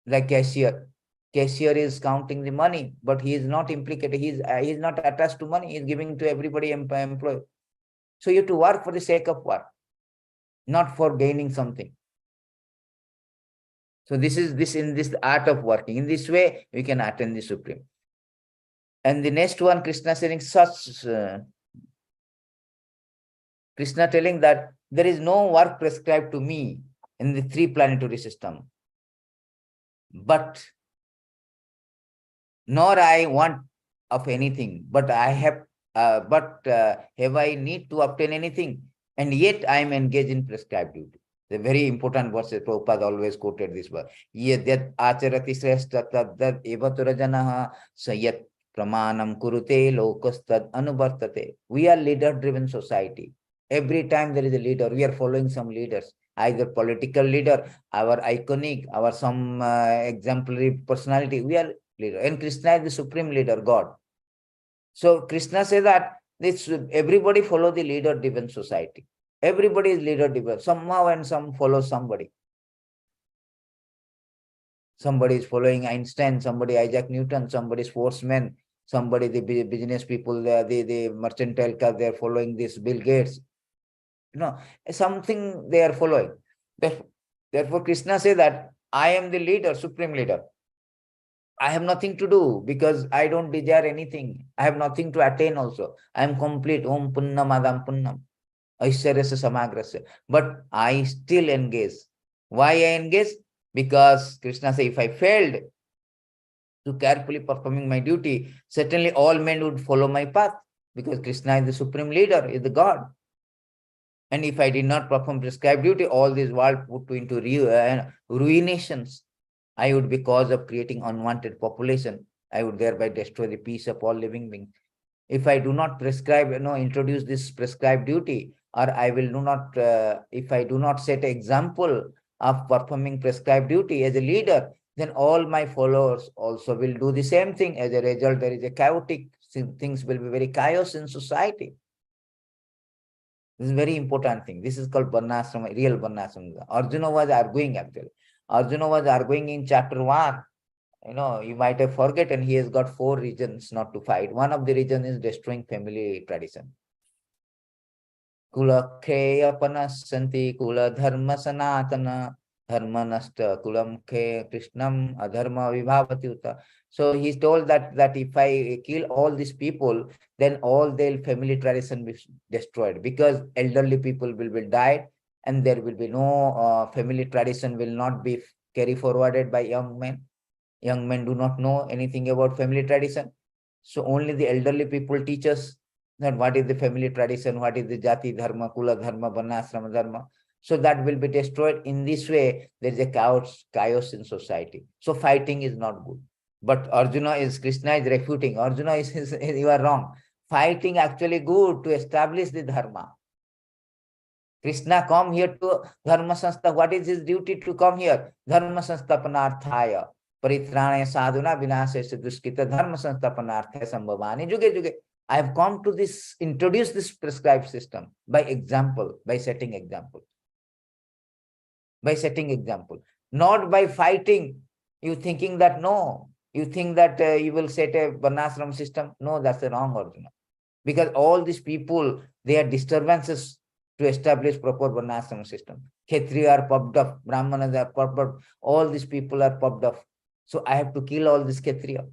like cashier. Cashier is counting the money, but he is not implicated. He is not attached to money. He is giving to everybody employee. So you have to work for the sake of work, not for gaining something. So this is in this art of working. In this way, we can attain the Supreme. And the next one, Krishna saying Krishna telling that there is no work prescribed to me in the 3 planetary system. But nor I want of anything, but I have have I need to obtain anything, and yet I am engaged in prescribed duty. The very important verse, Prabhupada always quoted this verse. Yadyat acharati shrestha tadad evaturajanaha sayat pramanam kurute lokastad anuvartate. We are leader-driven society. Every time there is a leader, we are following some leaders, either political leader, our iconic, our some exemplary personality. We are leader. And Krishna is the supreme leader, God. So Krishna says that everybody follow the leader-driven society. Everybody is leader-driven. Somehow and some follow somebody. Somebody is following Einstein, somebody Isaac Newton, somebody is sportsman, somebody the business people, the mercantile class, they are following this Bill Gates. something they are following. Therefore, Krishna says that I am the leader, supreme leader. I have nothing to do because I don't desire anything. I have nothing to attain also. I am complete. Om Punnam Adam Punnam. Aishwaryasya Samagrasya. But I still engage. Why I engage? Because Krishna says, if I failed to carefully performing my duty, certainly all men would follow my path. Because Krishna is the supreme leader, is the God. And if I did not perform prescribed duty, all this world put into ruinations. I would be cause of creating unwanted population. I would thereby destroy the peace of all living beings. If I do not prescribe, introduce this prescribed duty, or I will do not, if I do not set an example of performing prescribed duty as a leader, then all my followers also will do the same thing. As a result, there is a chaotic, things will be very chaos in society. This is a very important thing. This is called Varnashrama, real Varnashrama. Arjuna was arguing actually. Arjuna was arguing in chapter 1. You might have forgotten, he has got 4 reasons not to fight. One of the reasons is destroying family tradition. Kula kheya panasanti kula dharma sanatana dharma nasta kulam khe krishnam adharma vibhavati uta. So he told that if I kill all these people, then all their family tradition will be destroyed, because elderly people will be died and there will be no family tradition will not be carried forwarded by young men. Young men do not know anything about family tradition. So only the elderly people teach us that what is the family tradition, what is the jati dharma, kula dharma, varnashrama dharma. So that will be destroyed. In this way, there is a chaos in society. So fighting is not good. But Krishna is refuting. Arjuna is you are wrong. Fighting actually good to establish the dharma. Krishna come here to dharma sanstha. What is his duty to come here? Dharma sansthapanarthaya. Paritranaya sadhuna vinasesya duskita dharma sansthapanarthaya sambhavani juge juge. I have come to introduce this prescribed system by example, by setting example. By setting example. Not by fighting. You thinking that no. You think that you will set a varnashram system. No, that's the wrong Arjuna. Because all these people, they are disturbances to establish proper varnashram system. Kshatriya are popped up, Brahmanas are popped up, all these people are popped up. So I have to kill all this Kshatriya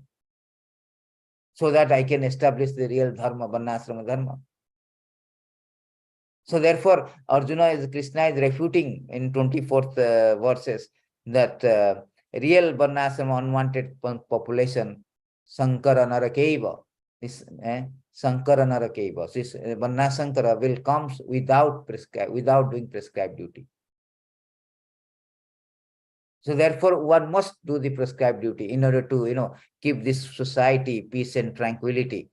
so that I can establish the real dharma, varnashrama dharma. So therefore, Krishna is refuting in 24th verses that real varnashrama unwanted population, Sankara Narakeva, this Sankara Narakeva, this Varnasankara will come without doing prescribed duty. So therefore, one must do the prescribed duty in order to, keep this society peace and tranquility,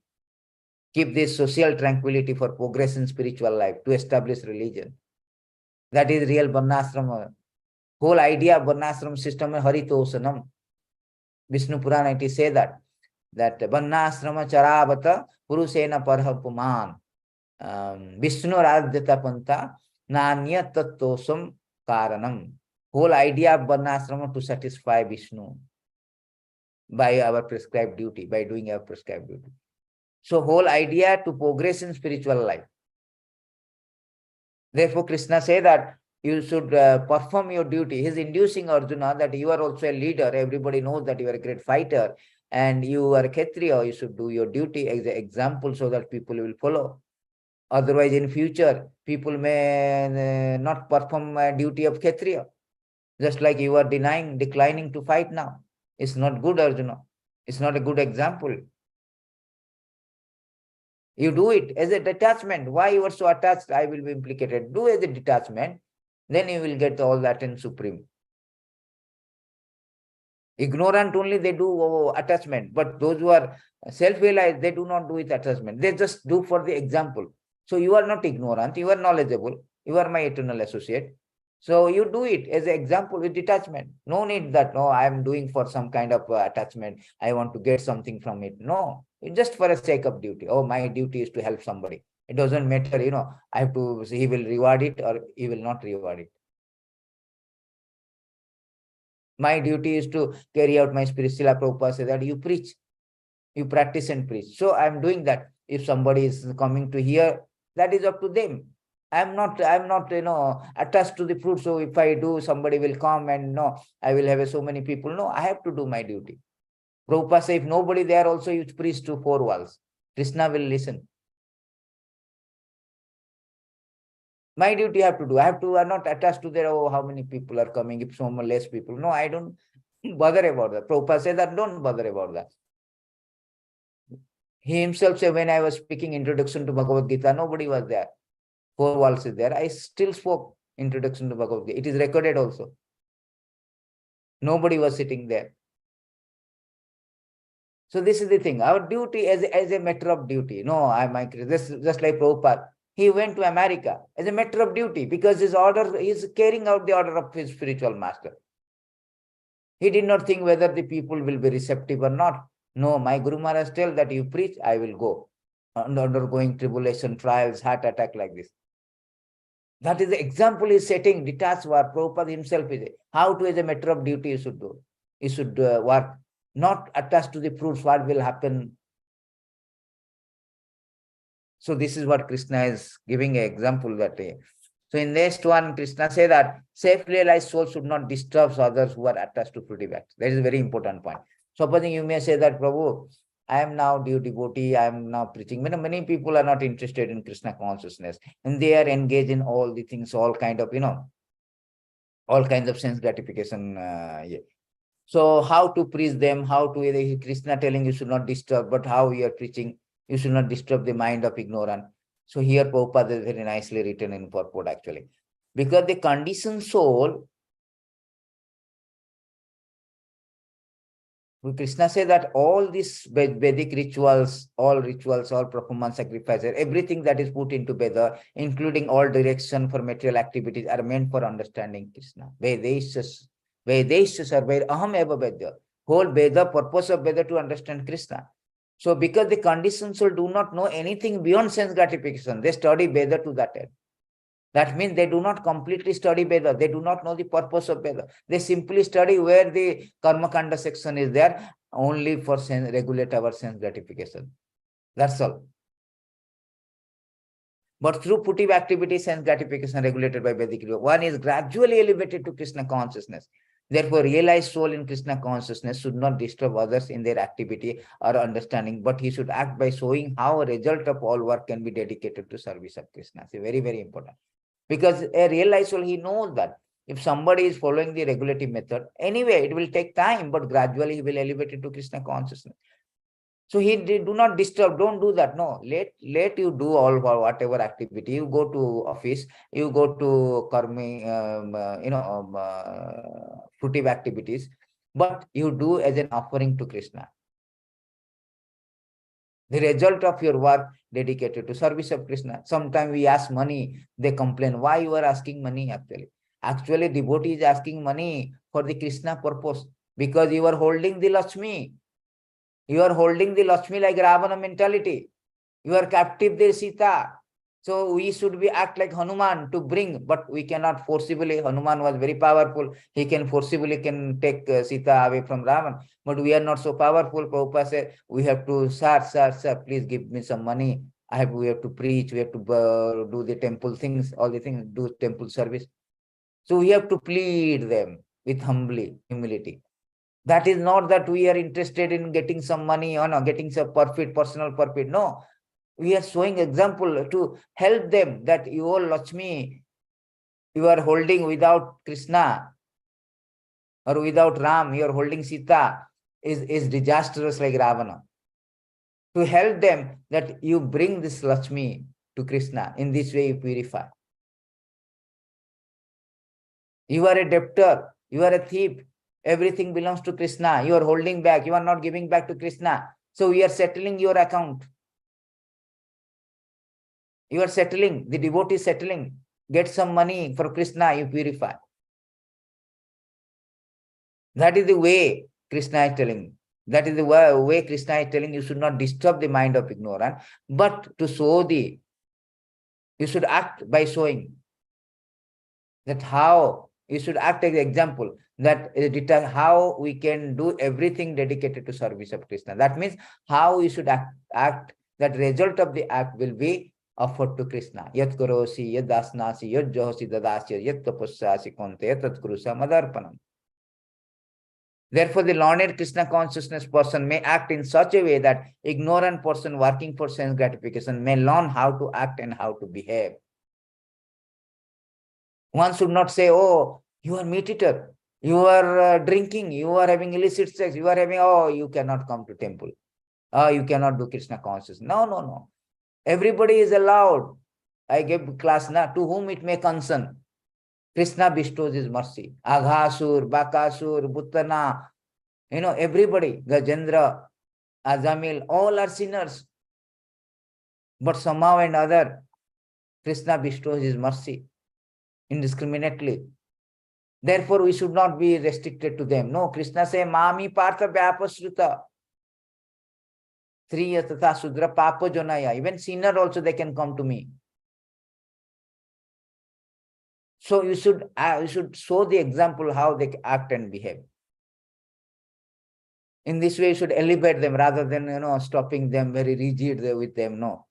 keep this social tranquility for progress in spiritual life, to establish religion. That is real Varnashrama. Whole idea of Varnashram system is Haritosanam. Vishnu Purana, it is say that Varnashrama charavata purusena parhapuman Vishnu Rajdhata panta nanya tattosam karanam. Whole idea of Varnashrama to satisfy Vishnu by our prescribed duty, by doing our prescribed duty. So whole idea to progress in spiritual life. Therefore, Krishna say that you should perform your duty. He is inducing Arjuna that you are also a leader. Everybody knows that you are a great fighter and you are a Kshatriya. You should do your duty as an example so that people will follow. Otherwise, in future, people may not perform duty of Kshatriya. Just like you are declining to fight now. It's not good, Arjuna. It's not a good example. You do it as a detachment. Why you are so attached? I will be implicated. Do as a detachment. Then you will get all that in supreme. Ignorant only they do attachment. But those who are self-realized, they do not do it attachment. They just do for the example. So you are not ignorant. You are knowledgeable. You are my eternal associate. So you do it as an example with detachment. No need that, no, I am doing for some kind of attachment. I want to get something from it. No, it's just for the sake of duty. Oh, my duty is to help somebody. It doesn't matter, I have to, he will reward it or he will not reward it. My duty is to carry out my spiritual Prabhupada says that you preach, you practice and preach. So I am doing that. If somebody is coming to hear, that is up to them. I'm not, attached to the fruit. So if I do, somebody will come and I will have so many people. No, I have to do my duty. Prabhupada says, if nobody there also, you preach to four walls. Krishna will listen. My duty I have to do. I'm not attached to there, how many people are coming, if so much less people. No, I don't bother about that. Prabhupada says that don't bother about that. He himself said, when I was speaking introduction to Bhagavad Gita, nobody was there. Four walls is there. I still spoke introduction to Bhagavad Gita. It is recorded also. Nobody was sitting there. So this is the thing. Our duty as a matter of duty. No, just like Prabhupada. He went to America as a matter of duty because his order, he is carrying out the order of his spiritual master. He did not think whether the people will be receptive or not. No, my Guru Maharaj tell that you preach, I will go. Undergoing tribulation, trials, heart attack like this. That is the example he is setting, detached work. Prabhupada himself is how to, as a matter of duty, you should do. You should work, not attached to the fruits, what will happen. So this is what Krishna is giving an example that way. So in next one, Krishna say that self-realized soul should not disturb others who are attached to fruitive acts. That is a very important point. Supposing you may say that, Prabhu, I am now devotee, I am now preaching. Many people are not interested in Krishna consciousness, and they are engaged in all the things, all kind of, all kinds of sense gratification. Yeah. So how to preach them, how to, Krishna telling you should not disturb, but how you are preaching, you should not disturb the mind of ignorant. So here Prabhupada is very nicely written in purport actually. Because the conditioned soul, Krishna said that all these Vedic rituals, all performance, sacrifices, everything that is put into Veda, including all direction for material activities, are meant for understanding Krishna. Vedesha sarvair aham eva Vedya. Whole Veda, purpose of Veda to understand Krishna. So because the conditioned soul do not know anything beyond sense gratification, they study Veda to that end. That means they do not completely study Veda. They do not know the purpose of Veda. They simply study where the Karma Kanda section is there, only for regulate our sense gratification. That's all. But through fruitive activity, sense gratification regulated by Vedic yoga, one is gradually elevated to Krishna consciousness. Therefore, realized soul in Krishna consciousness should not disturb others in their activity or understanding, but he should act by showing how a result of all work can be dedicated to service of Krishna. So very, very important. Because a realized soul, he knows that if somebody is following the regulative method, anyway, it will take time, but gradually he will elevate it to Krishna consciousness. So he do not disturb, don't do that. No, let you do all for whatever activity. You go to office, you go to karmi, fruitive activities, but you do as an offering to Krishna. The result of your work dedicated to service of Krishna. Sometimes we ask money, they complain, why you are asking money actually? Actually, devotee is asking money for the Krishna purpose because you are holding the Lakshmi. You are holding the Lakshmi like Ravana mentality. You are captive there, Sita. So we should be act like Hanuman to bring, but we cannot forcibly. Hanuman was very powerful. He can forcibly take Sita away from Ravan. But we are not so powerful. Prabhupada said, we have to, sir, please give me some money. We have to preach. We have to do the temple things, all the things, do temple service. So we have to plead them with humility. That is not that we are interested in getting some money or getting some personal profit. No, we are showing example to help them that you all Lakshmi, you are holding without Krishna or without Ram, you are holding Sita is disastrous like Ravana. To help them that you bring this Lakshmi to Krishna. In this way you purify. You are a debtor, you are a thief. Everything belongs to Krishna. You are holding back. You are not giving back to Krishna. So we are settling your account. You are settling. The devotee is settling. Get some money for Krishna. You purify. That is the way Krishna is telling. That is the way Krishna is telling you should not disturb the mind of ignorance, but to show you should act by showing that how you should act as an example that how we can do everything dedicated to service of Krishna. That means how you should act that result of the act will be offered to Krishna. Yat karosi, yat dasnasi, yat johosi dadasya, yat tapasyasi konte, tat kurusa madarpanam. Therefore, the learned Krishna consciousness person may act in such a way that ignorant person working for sense gratification may learn how to act and how to behave. One should not say, oh, you are meat eater, you are drinking, you are having illicit sex, you are having, oh, you cannot come to temple. Oh, you cannot do Krishna consciousness. No, no, no. Everybody is allowed. I gave class now, to whom it may concern. Krishna bestows his mercy. Aghasur, Bakasur, Bhuttana, everybody, Gajendra, Azamil, all are sinners. But somehow and other, Krishna bestows his mercy indiscriminately. Therefore, we should not be restricted to them. No, Krishna says, Mami Partha Vyapasruta. Triya Tatha Sudra Papa Jonaya. Even sinner also, they can come to me. So you should show the example how they act and behave. In this way, you should elevate them rather than, stopping them very rigid with them. No.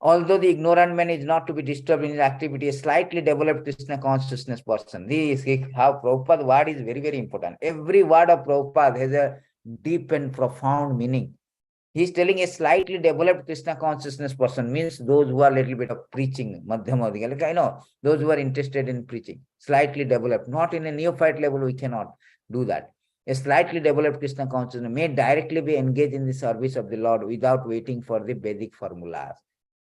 Although the ignorant man is not to be disturbed in his activity, a slightly developed Krishna consciousness person. This is how Prabhupada word is very, very important. Every word of Prabhupada has a deep and profound meaning. He is telling a slightly developed Krishna consciousness person means those who are a little bit of preaching, madhyama, like those who are interested in preaching, slightly developed, not in a neophyte level, we cannot do that. A slightly developed Krishna consciousness may directly be engaged in the service of the Lord without waiting for the Vedic formulas.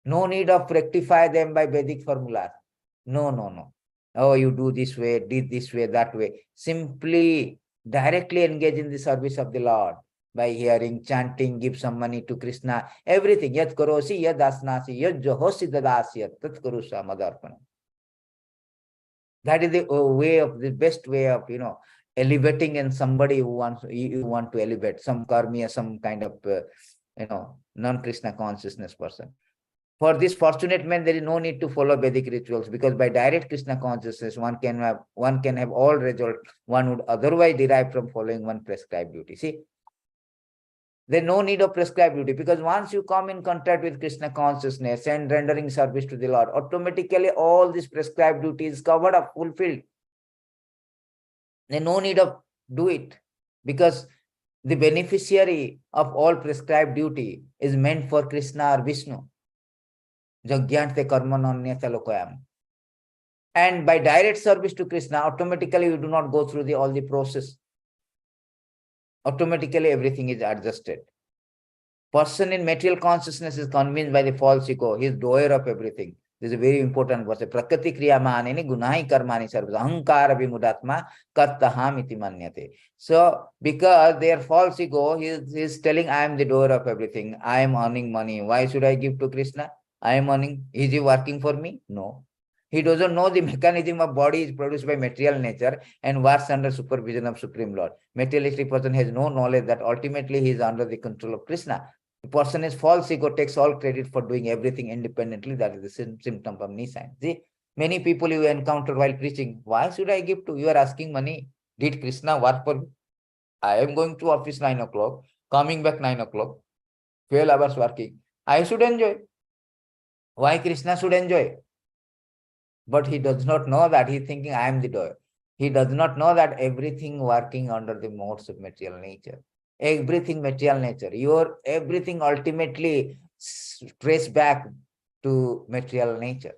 No need of rectify them by Vedic formulas. No, no, no. Oh, you do this way, did this way, that way. Simply directly engage in the service of the Lord by hearing, chanting, give some money to Krishna, everything. Yat karosi, yat asnasi, yat johosi dadasya, tat karusa madarpana. That is the best way of, elevating in somebody who wants, you want to elevate, some karmiya, some kind of, non-Krishna consciousness person. For this fortunate man, there is no need to follow Vedic rituals because by direct Krishna consciousness, one can have all result one would otherwise derive from following one prescribed duty. See, there is no need of prescribed duty because once you come in contact with Krishna consciousness and rendering service to the Lord, automatically all this prescribed duty is covered up, fulfilled. There is no need of do it because the beneficiary of all prescribed duty is meant for Krishna or Vishnu. And by direct service to Krishna, automatically you do not go through all the process. Automatically everything is adjusted. Person in material consciousness is convinced by the false ego. He is doer of everything. This is a very important verse. Prakriti kriya manini gunahi karmani sarvas ahankara vimudatma kartaham iti manyate. So, because their false ego, he is telling, I am the doer of everything. I am earning money. Why should I give to Krishna? I am earning. Is he working for me? No. He doesn't know the mechanism of body is produced by material nature and works under supervision of Supreme Lord. Materialistic person has no knowledge that ultimately he is under the control of Krishna. The person is false ego, takes all credit for doing everything independently. That is the symptom of Nissan. See, many people you encounter while preaching, why should I give to? You are asking money. Did Krishna work for me? I am going to office 9 o'clock, coming back 9 o'clock, 12 hours working. I should enjoy. Why Krishna should enjoy? But he does not know that. He is thinking, I am the doer. He does not know that everything working under the modes of material nature. Everything material nature. Everything ultimately trace back to material nature.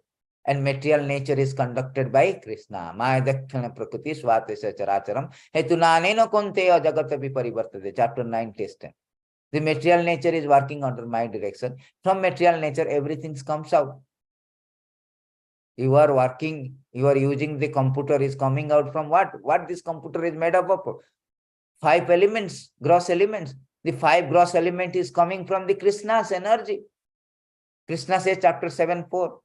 And material nature is conducted by Krishna. Maya dakshana prakriti svatesya characharam hetunaneno konteya jagatapi parivartate. Chapter 9, text 10. The material nature is working under my direction. From material nature, everything comes out. You are working, you are using the computer, is coming out from what? What this computer is made up of? 5 elements, gross elements. The 5 gross element is coming from the Krishna's energy. Krishna says, chapter 7:4.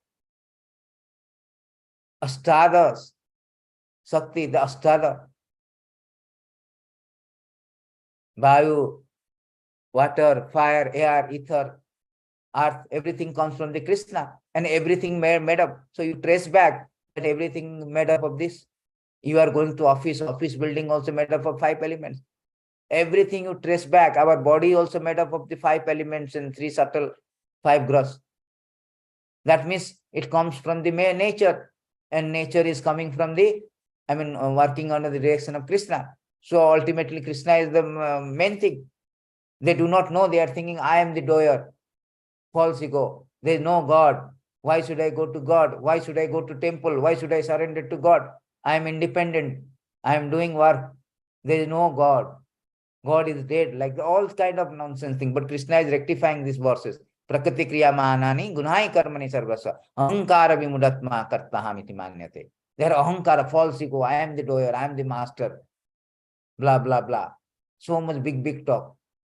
Ashtadas, Shakti, the Ashtada. Vayu, water, fire, air, ether, earth, everything comes from the Krishna. And everything made up. So you trace back that everything made up of this. You are going to office building also made up of 5 elements. Everything you trace back. Our body also made up of the 5 elements and 3 subtle, 5 gross. That means it comes from the nature, and nature is coming from the, working under the direction of Krishna. So ultimately, Krishna is the main thing. They do not know. They are thinking, I am the doer. False ego. There is no God. Why should I go to God? Why should I go to temple? Why should I surrender to God? I am independent. I am doing work. There is no God. God is dead. Like all kind of nonsense thing. But Krishna is rectifying these verses. Prakriti kriya manani gunhai karmani sarvasva ahankara vimudatma kartahamiti manyate. There ahankara, false ego. I am the doer. I am the master. Blah, blah, blah. So much big talk.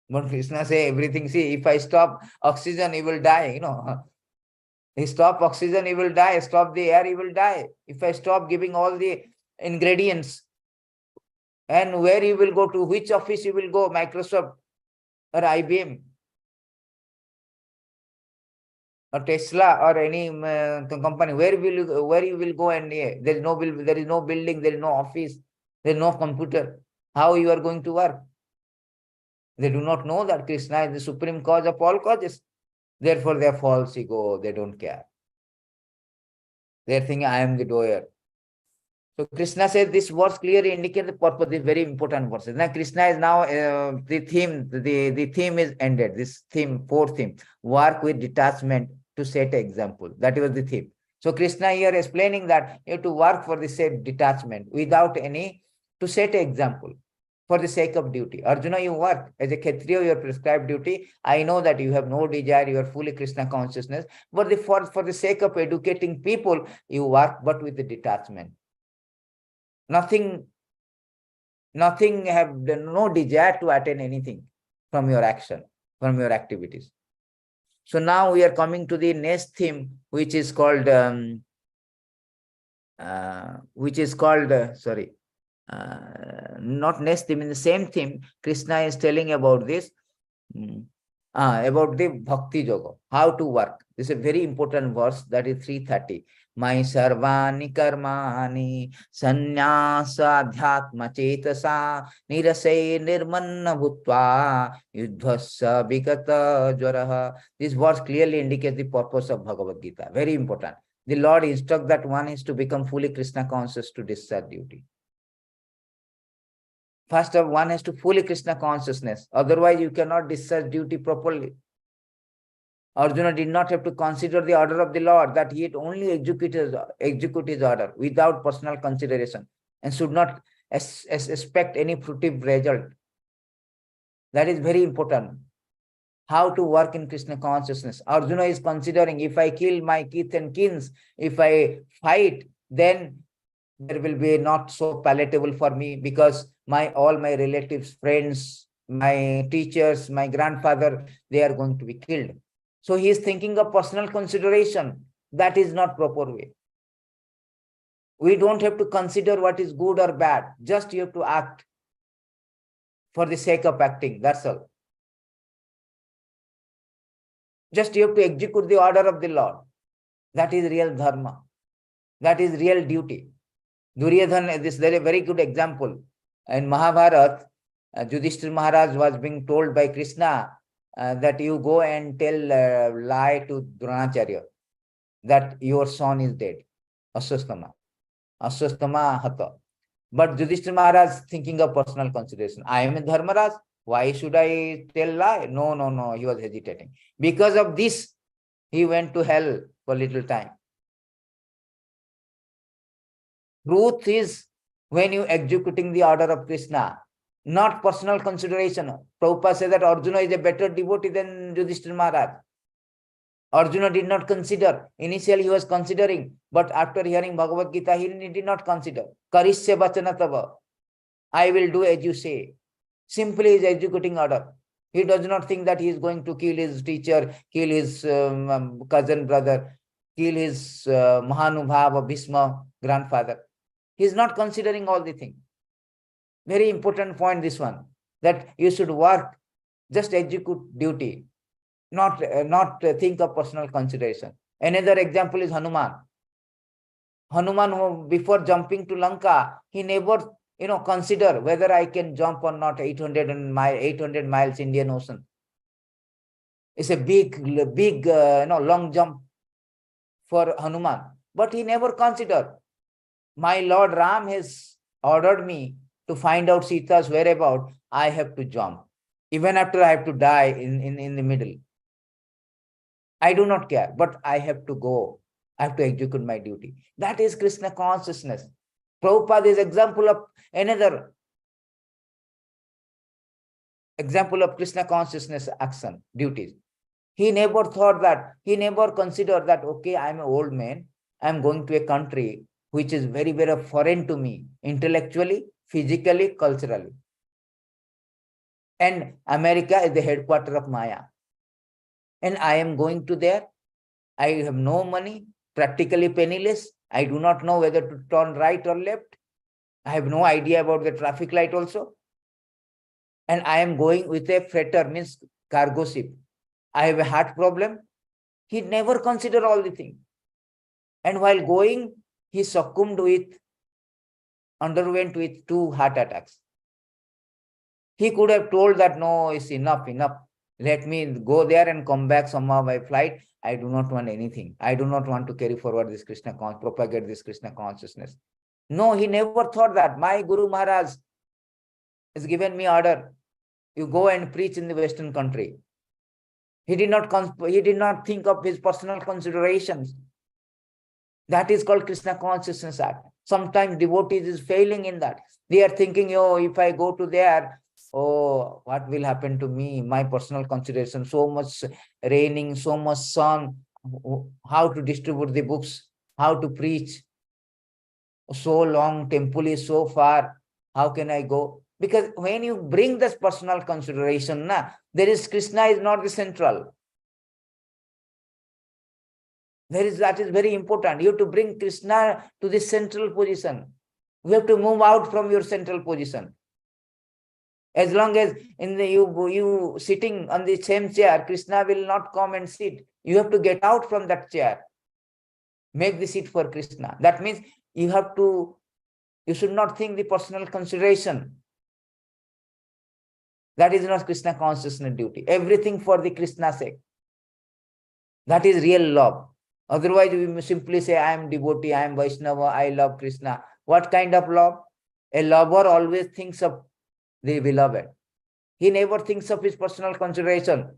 But Krishna say everything. See, if I stop oxygen, he will die. He stop oxygen, he will die. Stop the air, he will die. If I stop giving all the ingredients, and where he will go to, which office he will go, Microsoft or IBM or Tesla or any company, where you will go, and there is no building, there is no office, there is no computer. How you are going to work? They do not know that Krishna is the supreme cause of all causes. Therefore, they are false ego. They don't care. They are thinking, I am the doer. So Krishna says this verse clearly indicates the purpose. This very important verse. Now Krishna is now the theme. The theme is ended. This theme, fourth theme, work with detachment to set example. That was the theme. So Krishna here explaining that you have to work for the sake detachment without any, to set example for the sake of duty. Arjuna, you work as a Kshatriya, your prescribed duty. I know that you have no desire, you are fully Krishna consciousness, but for the sake of educating people, you work, but with the detachment. Nothing have no desire to attain anything from your action, from your activities. So now we are coming to the next theme, which is called not next theme, in the same theme, Krishna is telling about this, about the bhakti yoga, how to work. This is a very important verse, that is 330. Mai sarvani karmani sannyasa adhyatma cetasa nirase nirmanna bhutva yudhvassa vikata jwaraha. This verse clearly indicates the purpose of Bhagavad Gita. Very important. The Lord instructs that one is to become fully Krishna conscious to discharge duty. First of all, one has to fully Krishna consciousness. Otherwise, you cannot discharge duty properly. Arjuna did not have to consider the order of the Lord, that he had only execute his order without personal consideration, and should not expect any fruitive result. That is very important. How to work in Krishna consciousness. Arjuna is considering, if I kill my kith and kins, if I fight, then there will be not so palatable for me, because all my relatives, friends, my teachers, my grandfather, they are going to be killed. So he is thinking of personal consideration. That is not proper way. We don't have to consider what is good or bad. Just you have to act for the sake of acting. That's all. Just you have to execute the order of the Lord. That is real dharma. That is real duty. Duryodhana, this is a very good example. In Mahabharata, Yudhishthira Maharaj was being told by Krishna that you go and tell lie to Dronacharya that your son is dead. Aswasthama hata. But Yudhishthira Maharaj thinking of personal consideration. I am a Dharmaraj. Why should I tell lie? No. He was hesitating. Because of this, he went to hell for a little time. Truth is, when you executing the order of Krishna, not personal consideration. Prabhupada says that Arjuna is a better devotee than Yudhishthira Maharaj. Arjuna did not consider. Initially he was considering, but after hearing Bhagavad Gita, he did not consider. Karishya vachana tava. I will do as you say. Simply is executing order. He does not think that he is going to kill his teacher, kill his cousin brother, kill his Mahanubhava, Bhishma, grandfather. He is not considering all the things. Very important point, this one, that you should work, just execute duty, not think of personal consideration. Another example is Hanuman. Hanuman, who before jumping to Lanka, he never consider whether I can jump or not 800 miles Indian Ocean. It's a big long jump. for Hanuman. But he never considered, my Lord Ram has ordered me to find out Sita's whereabouts. I have to jump. Even after I have to die in the middle. I do not care, but I have to go. I have to execute my duty. That is Krishna consciousness. Prabhupada is example of another example of Krishna consciousness action, duties. He never thought that, he never considered that, okay, I'm an old man, I'm going to a country which is very, very foreign to me, intellectually, physically, culturally. And America is the headquarters of Maya. And I am going to there. I have no money, practically penniless. I do not know whether to turn right or left. I have no idea about the traffic light also. And I am going with a freighter, means cargo ship. I have a heart problem. He never considered all the things. And while going, he underwent with 2 heart attacks. He could have told that, no, it's enough. Let me go there and come back somehow by flight. I do not want anything. I do not want to carry forward this propagate this Krishna consciousness. No, he never thought that. My Guru Maharaj has given me order. You go and preach in the Western country. He did not think of his personal considerations. That is called Krishna consciousness act. Sometimes devotees is failing in that. They are thinking, oh, if I go to there, oh, what will happen to me? My personal consideration, so much raining, so much sun, how to distribute the books, how to preach. So long, temple is so far, how can I go? Because when you bring this personal consideration, Krishna is not the central. That is very important. You have to bring Krishna to the central position. You have to move out from your central position. As long as you sitting on the same chair, Krishna will not come and sit. You have to get out from that chair. Make the seat for Krishna. That means you should not think the personal consideration. That is not Krishna consciousness duty. Everything for the Krishna's sake. That is real love. Otherwise, we simply say, I am devotee, I am Vaishnava, I love Krishna. What kind of love? A lover always thinks of the beloved. He never thinks of his personal consideration.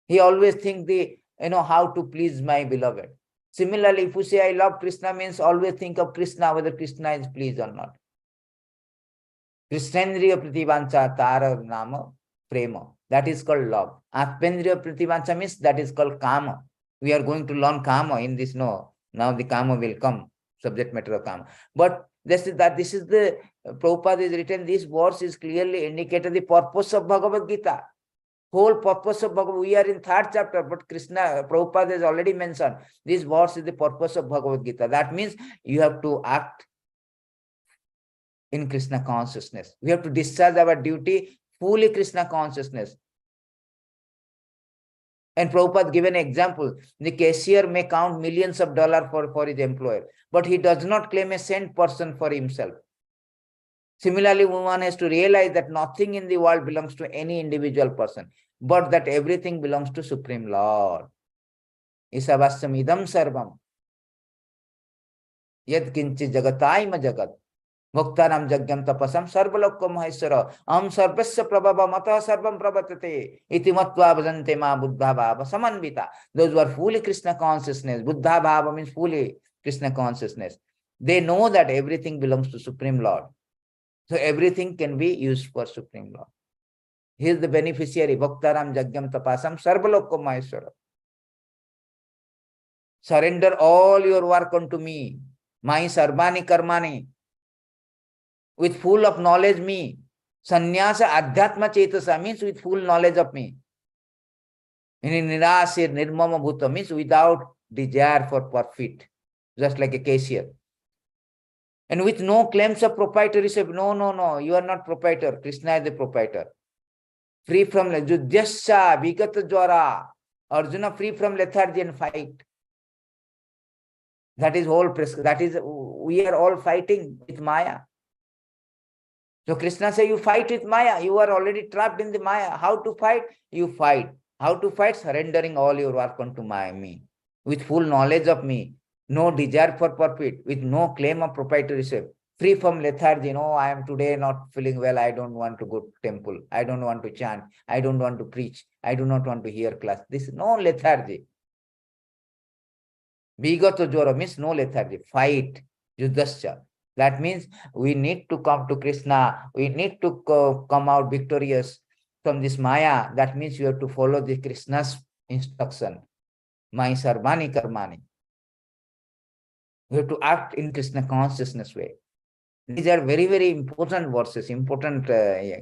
He always thinks how to please my beloved. Similarly, if you say I love Krishna, means always think of Krishna, whether Krishna is pleased or not. Krishnendriya Prativancha Tara Nama Prema. That is called love. Atmendriya Prativancha means that is called Kama. We are going to learn Kama in this. Now the Kama will come, subject matter of Kama. But this is the Prabhupada is written, this verse is clearly indicated the purpose of Bhagavad Gita. Whole purpose of Bhagavad, we are in 3rd chapter, but Prabhupada has already mentioned, this verse is the purpose of Bhagavad Gita. That means you have to act in Krishna consciousness. We have to discharge our duty fully Krishna consciousness. And Prabhupada given an example. The cashier may count millions of dollars for his employer, but he does not claim a cent person for himself. Similarly, one has to realize that nothing in the world belongs to any individual person, but that everything belongs to Supreme Lord. Isavasyam idam sarvam. Yad kinchi jagataima jagat. Bhaktaram jagyam tapasam sarvalokka maheshwara. Am sarvasya prabhava mata sarvam prabhatate. Iti matva bhajante ma buddha bhava samanvita. Those who are fully Krishna consciousness, Buddha bhava means fully Krishna consciousness. They know that everything belongs to Supreme Lord. So everything can be used for Supreme Lord. He is the beneficiary. Bhaktaram jagyam tapasam sarvalokka maheshwara. Surrender all your work unto me. My sarvani karmani. With full of knowledge me. Sannyasa adhyatma chetasa means with full knowledge of me. In nirasir nirmama bhuta means without desire for profit. Just like a cashier. And with no claims of proprietorship. No, you are not proprietor. Krishna is the proprietor. Free from Judyasya, Vigata Jwara. Arjuna free from lethargy and fight. That is we are all fighting with Maya. So Krishna says, you fight with Maya. You are already trapped in the Maya. How to fight? You fight. How to fight? Surrendering all your work unto me. with full knowledge of me, no desire for profit, with no claim of proprietorship, free from lethargy. No, I am today not feeling well. I don't want to go to temple. I don't want to chant. I don't want to preach. I do not want to hear class. This is no lethargy. Vigato jora means no lethargy. Fight. Yuddhasya. That means we need to come to Krishna. We need to come out victorious from this Maya. That means you have to follow the Krishna's instruction. Mai sarvani karmani. You have to act in Krishna consciousness way. These are very, very important verses, important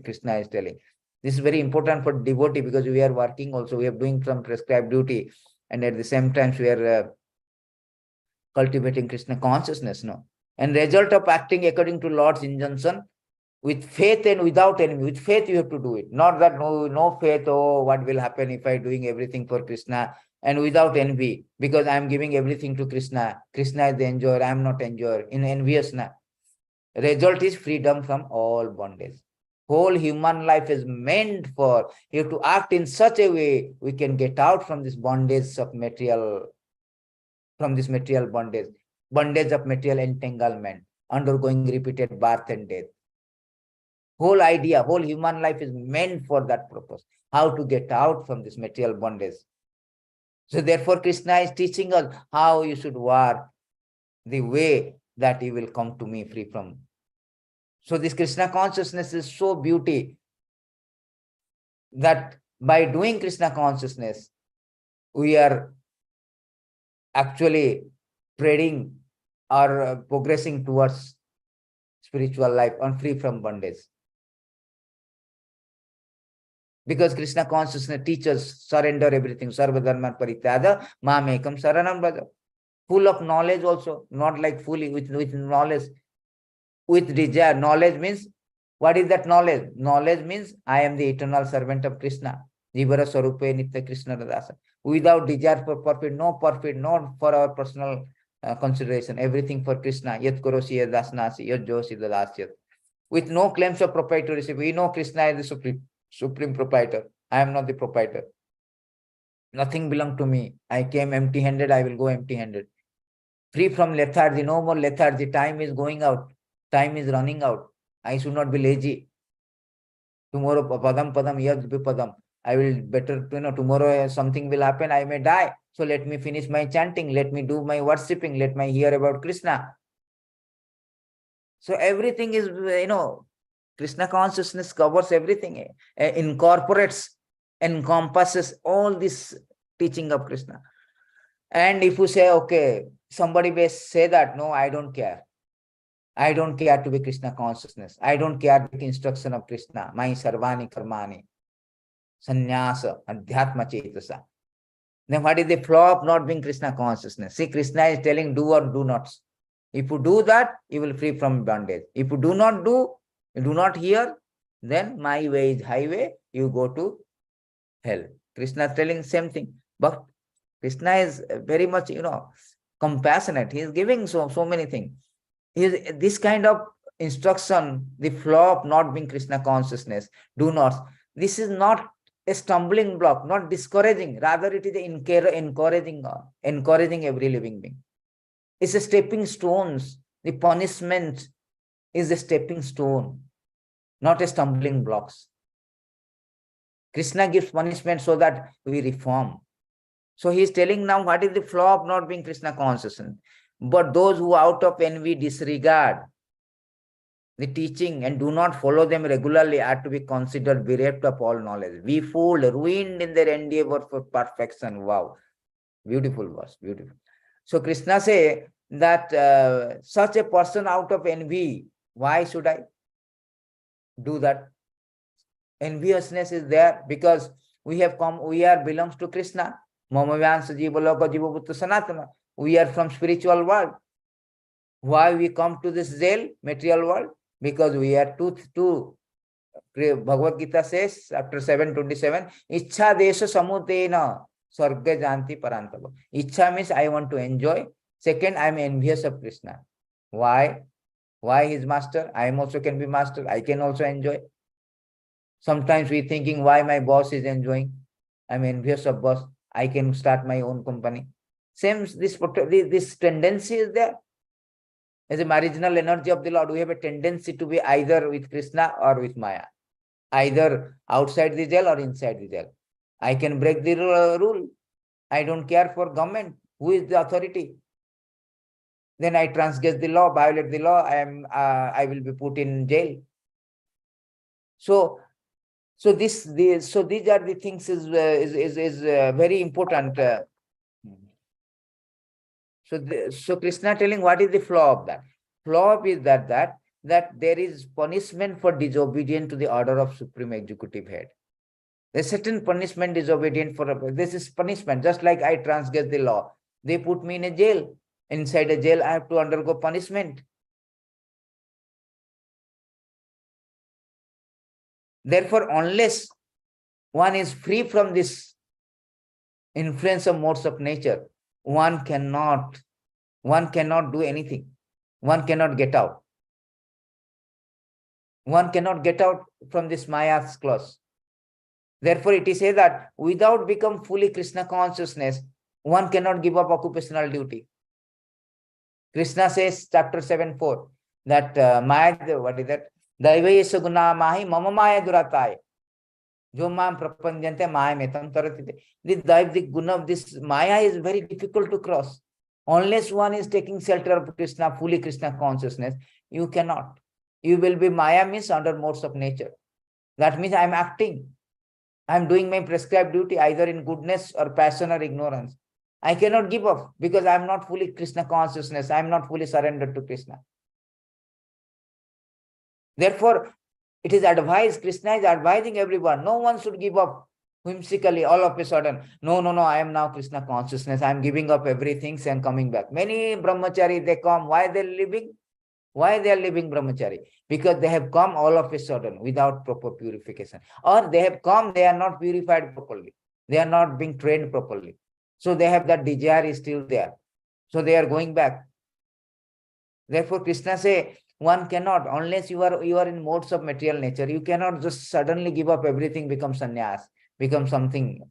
Krishna is telling. This is very important for devotee because we are working also, we are doing some prescribed duty, and at the same time we are cultivating Krishna consciousness, no? And result of acting according to Lord's injunction, with faith and without envy. With faith you have to do it. Not that no faith, oh, what will happen if I doing everything for Krishna, and without envy, because I am giving everything to Krishna. Krishna is the enjoyer, I am not enjoyer. In envious, na. Result is freedom from all bondage. Whole human life is meant for you to act in such a way we can get out from this bondage of material, from this material bondage of material entanglement, undergoing repeated birth and death. Whole idea, whole human life is meant for that purpose, how to get out from this material bondage. So therefore, Krishna is teaching us how you should work, the way that you will come to me free from. So this Krishna consciousness is so beauty that by doing Krishna consciousness, we are actually spreading or progressing towards spiritual life and free from bondage. Because Krishna consciousness teaches surrender everything, sarva dharma parityaja, mamekam saranam braja. Full of knowledge also, not like fully with knowledge, with desire. Knowledge means, what is that knowledge? Knowledge means I am the eternal servant of Krishna. Jivara Sarupe Nitya Krishna Radasa. Without desire for profit, not for our personal consideration, everything for Krishna. Yat korosi yat dasnasi, yat josi dadasyat. With no claims of proprietorship. We know Krishna is the supreme proprietor. I am not the proprietor. Nothing belongs to me. I came empty-handed, I will go empty-handed. Free from lethargy, no more lethargy. Time is going out. Time is running out. I should not be lazy. Tomorrow, padam padam, yad padam. I will better, tomorrow something will happen. I may die. So let me finish my chanting. Let me do my worshipping. Let me hear about Krishna. So everything is, Krishna consciousness covers everything, incorporates, encompasses all this teaching of Krishna. And if you say, okay, somebody may say that, no, I don't care. I don't care to be Krishna consciousness. I don't care the instruction of Krishna. Mai sarvani karmani. Sannyasa, adhyatma chetasa. Then what is the flaw of not being Krishna consciousness? See, Krishna is telling do or do not. If you do that, you will free from bondage. If you do not do, you do not hear, then my way is highway, you go to hell. Krishna is telling same thing. But Krishna is very much, compassionate. He is giving so many things. This kind of instruction, the flaw of not being Krishna consciousness, do not. This is not a stumbling block, not discouraging. Rather, it is encouraging every living being. It's a stepping stones. The punishment is a stepping stone, not a stumbling blocks. Krishna gives punishment so that we reform. So he is telling now what is the flaw of not being Krishna consciousness. But those who out of envy disregard the teaching and do not follow them regularly are to be considered bereft of all knowledge. We fooled, ruined in their endeavor for perfection. Wow. Beautiful verse, beautiful. So Krishna say that such a person out of envy, why should I do that? Enviousness is there because we are belongs to Krishna. Mamavyansa jivaloka jivabhutta sanatana. We are from spiritual world. Why we come to this jail, material world? Because we are two. Bhagavad Gita says, chapter 7:27, Ichha desha samutena sarga janti parantava. Ichha means I want to enjoy. Second, I am envious of Krishna. Why? Why his master? I am also can be master. I can also enjoy. Sometimes we thinking why my boss is enjoying. I am envious of boss. I can start my own company. Same, this tendency is there. As a marginal energy of the Lord, we have a tendency to be either with Krishna or with Maya, either outside the jail or inside the jail. I can break the rule. I don't care for government. Who is the authority? Then I transgress the law, violate the law. I will be put in jail. So these are the things is very important. So Krishna telling what is the flaw of that? Flaw is that there is punishment for disobedience to the order of supreme executive head. There's certain punishment disobedient for this is punishment. Just like I transgress the law, they put me in a jail. Inside a jail, I have to undergo punishment. Therefore, unless one is free from this influence of modes of nature, one cannot do anything. One cannot get out. One cannot get out from this Maya's clause. Therefore, it is said that without become fully Krishna consciousness, one cannot give up occupational duty. Krishna says, chapter 7:4, that Maya, what is that? Daivayesha guna mahi mama maya durataya. Jo mam prapanjante maya metam taratite. The guna of this Maya is very difficult to cross. Unless one is taking shelter of Krishna, fully Krishna consciousness, you cannot. You will be Maya means under modes of nature. That means I am acting. I am doing my prescribed duty either in goodness or passion or ignorance. I cannot give up because I am not fully Krishna consciousness. I am not fully surrendered to Krishna. Therefore, it is advised, Krishna is advising everyone, no one should give up whimsically all of a sudden. No, I am now Krishna consciousness. I am giving up everything and coming back. Many brahmachari, they come. Why they are living? Why they are living brahmachari? Because they have come all of a sudden without proper purification. Or they have come, they are not purified properly. They are not being trained properly. So they have that desire is still there. So they are going back. Therefore, Krishna say, one cannot, unless you are in modes of material nature, you cannot just suddenly give up everything, become sannyas, become something,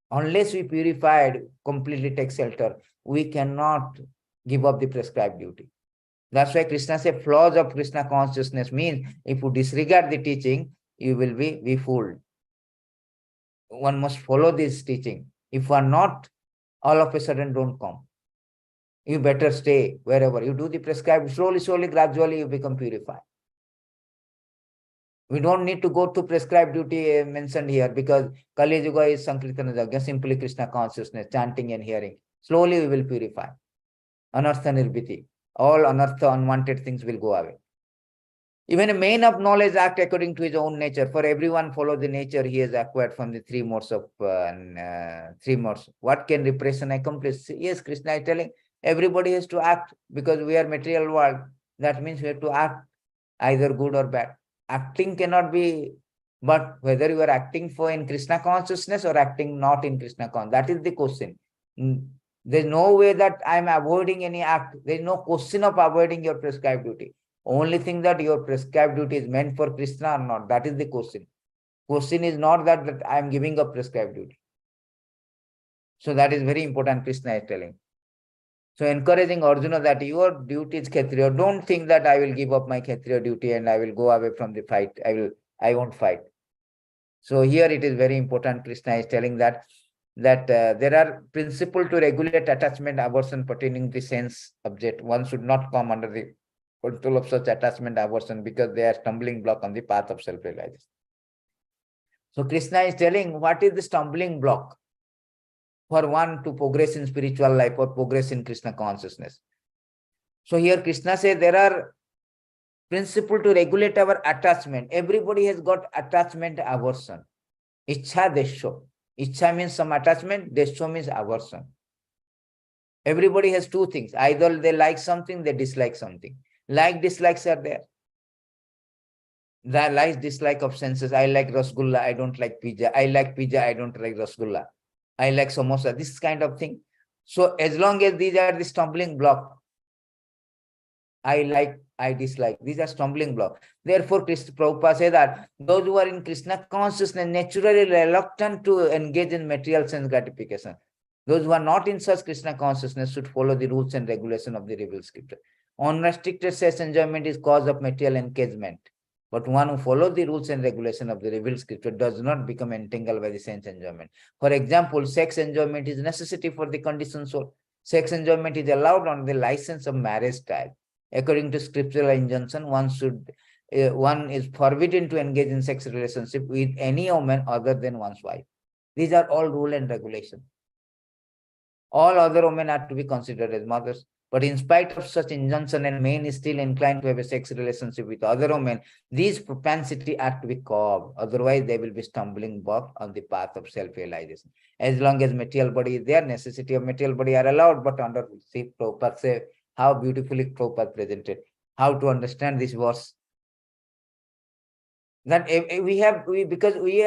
unless we purified, completely take shelter, we cannot give up the prescribed duty. That's why Krishna said, flaws of Krishna consciousness means if you disregard the teaching, you will be fooled. One must follow this teaching. If one not, all of a sudden don't come. You better stay wherever. You do the prescribed, slowly, gradually you become purified. We don't need to go to prescribed duty mentioned here because Kali Yuga is Sankirtana Yajna, simply Krishna consciousness, chanting and hearing. Slowly we will purify. Anartha nirbhiti. All anartha, unwanted things will go away. Even a man of knowledge act according to his own nature. For everyone follow the nature he has acquired from the three modes of three modes. What can repression accomplish? Yes, Krishna is telling everybody has to act because we are material world. That means we have to act either good or bad. Acting cannot be, but whether you are acting for in Krishna consciousness or acting not in Krishna consciousness, that is the question. There's no way that I'm avoiding any act. There's no question of avoiding your prescribed duty. Only thing that your prescribed duty is meant for Krishna or not. That is the question. Question is not that I'm giving up prescribed duty. So that is very important, Krishna is telling. So encouraging Arjuna that your duty is Kshatriya. Don't think that I will give up my Kshatriya duty and I will go away from the fight. I won't fight. So here it is very important. Krishna is telling that there are principles to regulate attachment aversion pertaining to sense object. One should not come under the control of such attachment aversion because they are stumbling block on the path of self-realization. So Krishna is telling what is the stumbling block for one to progress in spiritual life or progress in Krishna consciousness. So here Krishna says there are principles to regulate our attachment. Everybody has got attachment aversion. Ichha desho. Ichha means some attachment, desho means aversion. Everybody has two things. Either they like something, they dislike something. Like, dislikes are there. The like, dislike of senses. I like rasgulla, I don't like pizza. I like pizza, I don't like rasgulla. I like samosa, this kind of thing. So as long as these are the stumbling block, I like, I dislike, these are stumbling block. Therefore, Prabhupada says that those who are in Krishna consciousness naturally reluctant to engage in material sense gratification. Those who are not in such Krishna consciousness should follow the rules and regulation of the revealed scripture. Unrestricted sense enjoyment is cause of material engagement. But one who follows the rules and regulation of the revealed scripture does not become entangled by the sense enjoyment. For example, sex enjoyment is necessity for the conditioned soul. Sex enjoyment is allowed on the license of marriage style. According to scriptural injunction, one is forbidden to engage in sex relationship with any woman other than one's wife. These are all rule and regulation. All other women are to be considered as mothers. But in spite of such injunction, and man is still inclined to have a sex relationship with other women, these propensity are to be curbed. Otherwise, they will be stumbling block on the path of self-realization. As long as material body is there, necessity of material body are allowed. But under see Prabhupada say how beautifully Prabhupada presented how to understand this verse. That because we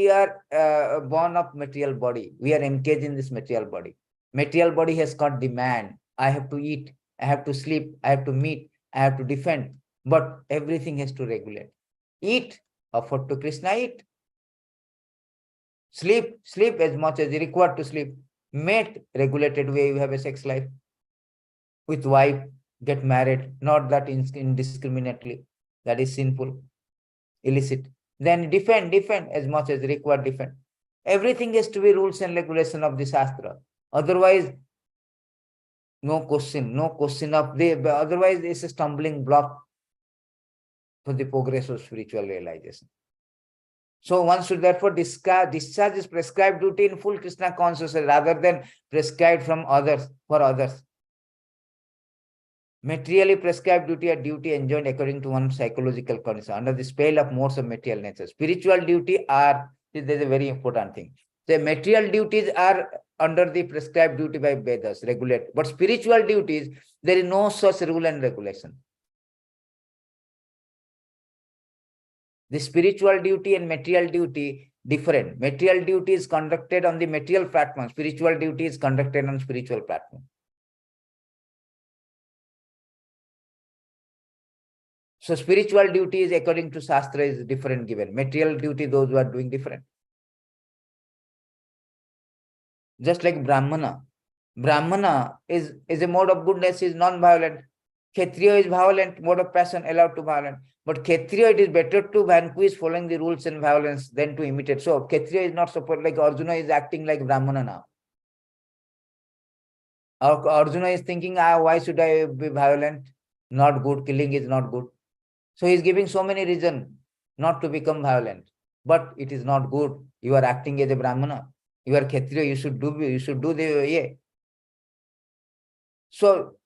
are born of material body, we are engaged in this material body. Material body has got demand. I have to eat, I have to sleep, I have to meet, I have to defend. But everything has to regulate. Eat, offer to Krishna, eat. Sleep as much as required to sleep. Mate, regulated way, you have a sex life. With wife, get married, not that indiscriminately. That is sinful, illicit. Then defend as much as required, defend. Everything has to be rules and regulation of the Shastra. Otherwise, no question of the, otherwise it's a stumbling block for the progress of spiritual realization. So one should therefore discharge his prescribed duty in full Krishna consciousness rather than prescribed for others. Materially prescribed duty or duty enjoined according to one's psychological condition under the spell of modes of material nature. Spiritual duty there's a very important thing. The material duties are under the prescribed duty by Vedas, regulate. But spiritual duties, there is no such rule and regulation. The spiritual duty and material duty different. Material duty is conducted on the material platform. Spiritual duty is conducted on spiritual platform. So spiritual duty is according to Shastra is different given. Material duty, those who are doing different. Just like Brahmana. Brahmana is a mode of goodness, is non-violent. Kshatriya is violent, mode of passion, allowed to violent. But Kshatriya, it is better to vanquish following the rules and violence than to imitate. So Kshatriya is not support, like Arjuna is acting like Brahmana now. Arjuna is thinking, why should I be violent? Not good, killing is not good. So he is giving so many reasons not to become violent. But it is not good. You are acting as a Brahmana. You are Kshatriya, you should do the yeah. So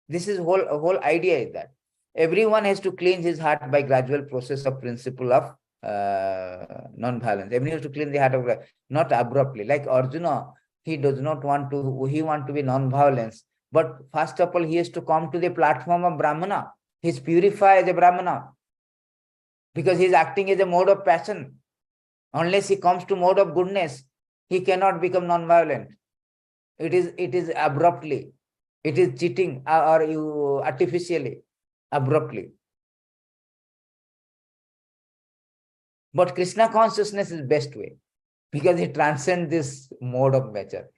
this is whole idea is that everyone has to cleanse his heart by gradual process of principle of non-violence. Everyone has to clean the heart of not abruptly. Like Arjuna, he does not want to, he want to be non-violence. But first of all, he has to come to the platform of Brahmana. He's purified as a Brahmana. Because he's acting as a mode of passion. Unless he comes to mode of goodness, he cannot become non-violent. It is abruptly. It is cheating or you artificially, abruptly. But Krishna consciousness is best way because it transcends this mode of nature.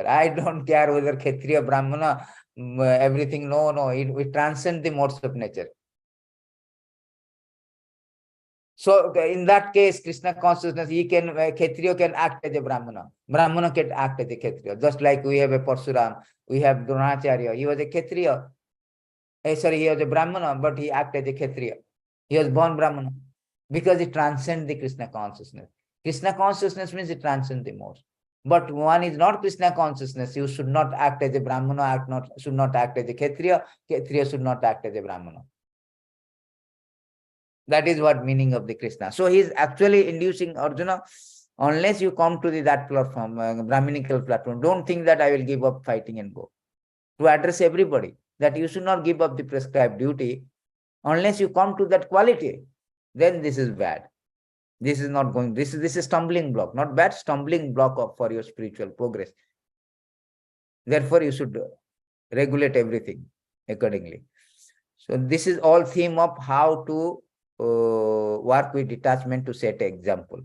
I don't care whether Kshatriya, Brahmana, everything. No, it transcends the modes of nature. So in that case, Krishna consciousness, Kshatriya can act as a Brahmana. Brahmana can act as a Kshatriya. Just like we have a Parsuram, we have Dronacharya. He was a Kshatriya. He was a Brahmana, but he acted as a Kshatriya. He was born Brahmana because it transcends the Krishna consciousness. Krishna consciousness means it transcends the modes. But one is not Krishna consciousness. You should not act as a Brahmana, should not act as a Kshatriya. Kshatriya should not act as a Brahmana. That is what meaning of the Krishna. So he is actually inducing Arjuna, unless you come to that platform, Brahminical platform, don't think that I will give up fighting and go. To address everybody, that you should not give up the prescribed duty, unless you come to that quality, then this is bad. This is not going, this is stumbling block, not bad, stumbling block for your spiritual progress. Therefore, you should regulate everything accordingly. So this is all theme of how to work with detachment to set example.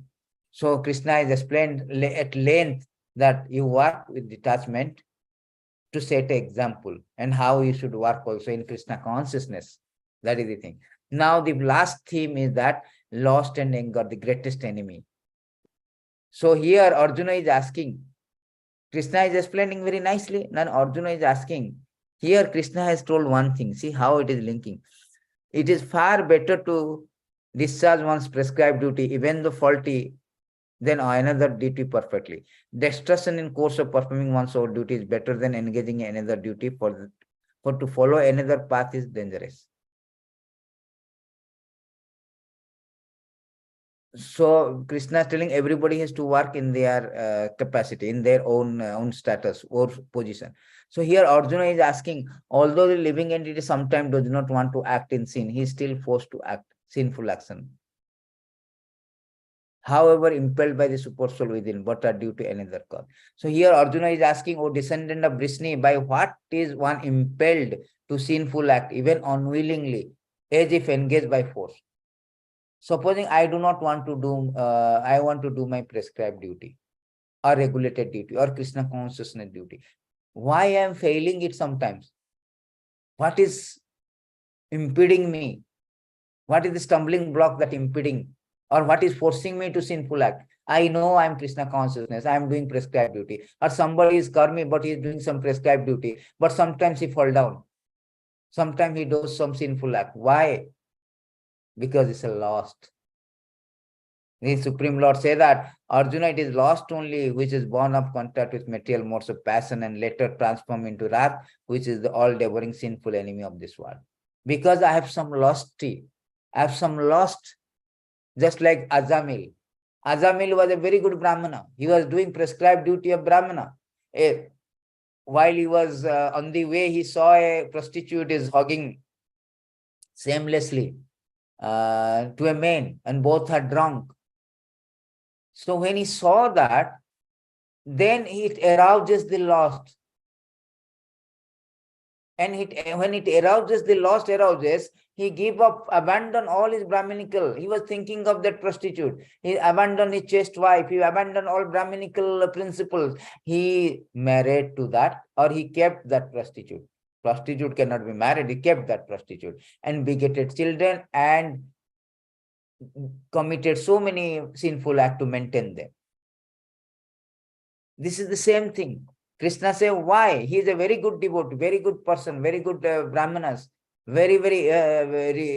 So Krishna is explained at length that you work with detachment to set an example and how you should work also in Krishna consciousness. That is the thing. Now, the last theme is that lust and anger, the greatest enemy. So here Arjuna is asking, Krishna is explaining very nicely. Then Arjuna is asking, here Krishna has told one thing. See how it is linking. It is far better to discharge one's prescribed duty, even though faulty, than another duty perfectly. Destruction in course of performing one's own duty is better than engaging in another duty, for to follow another path is dangerous. So Krishna is telling everybody has to work in their capacity, in their own status or position. So here Arjuna is asking, although the living entity sometimes does not want to act in sin, he is still forced to act sinful action. However, impelled by the super soul within, but are due to another cause. So here Arjuna is asking, O descendant of Vrishni, by what is one impelled to sinful act, even unwillingly, as if engaged by force? Supposing I do not want to do, I want to do my prescribed duty, or regulated duty, or Krishna consciousness duty. Why I am failing it sometimes? What is impeding me? What is the stumbling block that impeding, or what is forcing me to sinful act? I know I am Krishna consciousness, I am doing prescribed duty. Or somebody is karmi, but he is doing some prescribed duty. But sometimes he fall down. Sometimes he does some sinful act. Why? Because it's a lost. The Supreme Lord say that, Arjuna, it is lost only which is born of contact with material modes of passion and later transform into wrath, which is the all-devouring sinful enemy of this world. Because I have some lusty, I have some lust, just like Ajamil. Ajamil was a very good Brahmana. He was doing prescribed duty of Brahmana. While he was on the way, he saw a prostitute is hugging shamelessly to a man, and both are drunk. So when he saw that, then it arouses the lust. And when it arouses, the lust arouses, he gave up, abandoned all his Brahminical. He was thinking of that prostitute. He abandoned his chaste wife. He abandoned all Brahminical principles. He married to that, or he kept that prostitute. Prostitute cannot be married. He kept that prostitute and begetted children and committed so many sinful acts to maintain them. This is the same thing. Krishna says, why? He is a very good devotee, very good person, very good Brahmanas, very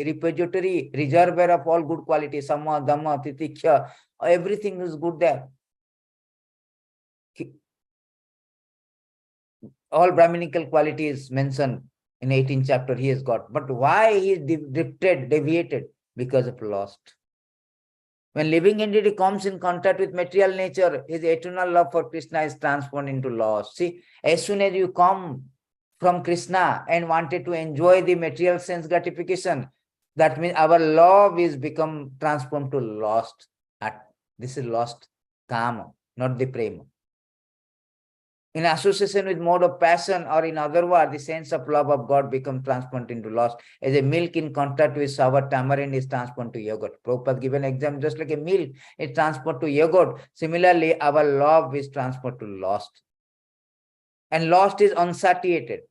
repository, reservoir of all good qualities, Samma, Dhamma, Titiksha, everything is good there. All Brahminical qualities mentioned in 18th chapter he has got. But why he is drifted, deviated? Because of lust. When living entity comes in contact with material nature, his eternal love for Krishna is transformed into loss. See, as soon as you come from Krishna and wanted to enjoy the material sense gratification, that means our love is become transformed to lost. This is lost kama, not the prema. In association with mode of passion, or in other words, the sense of love of God becomes transformed into lust. As a milk in contact with sour tamarind is transformed to yogurt. Prabhupada given an example, just like a milk is transferred to yogurt. Similarly, our love is transferred to lust. And lust is unsatiated.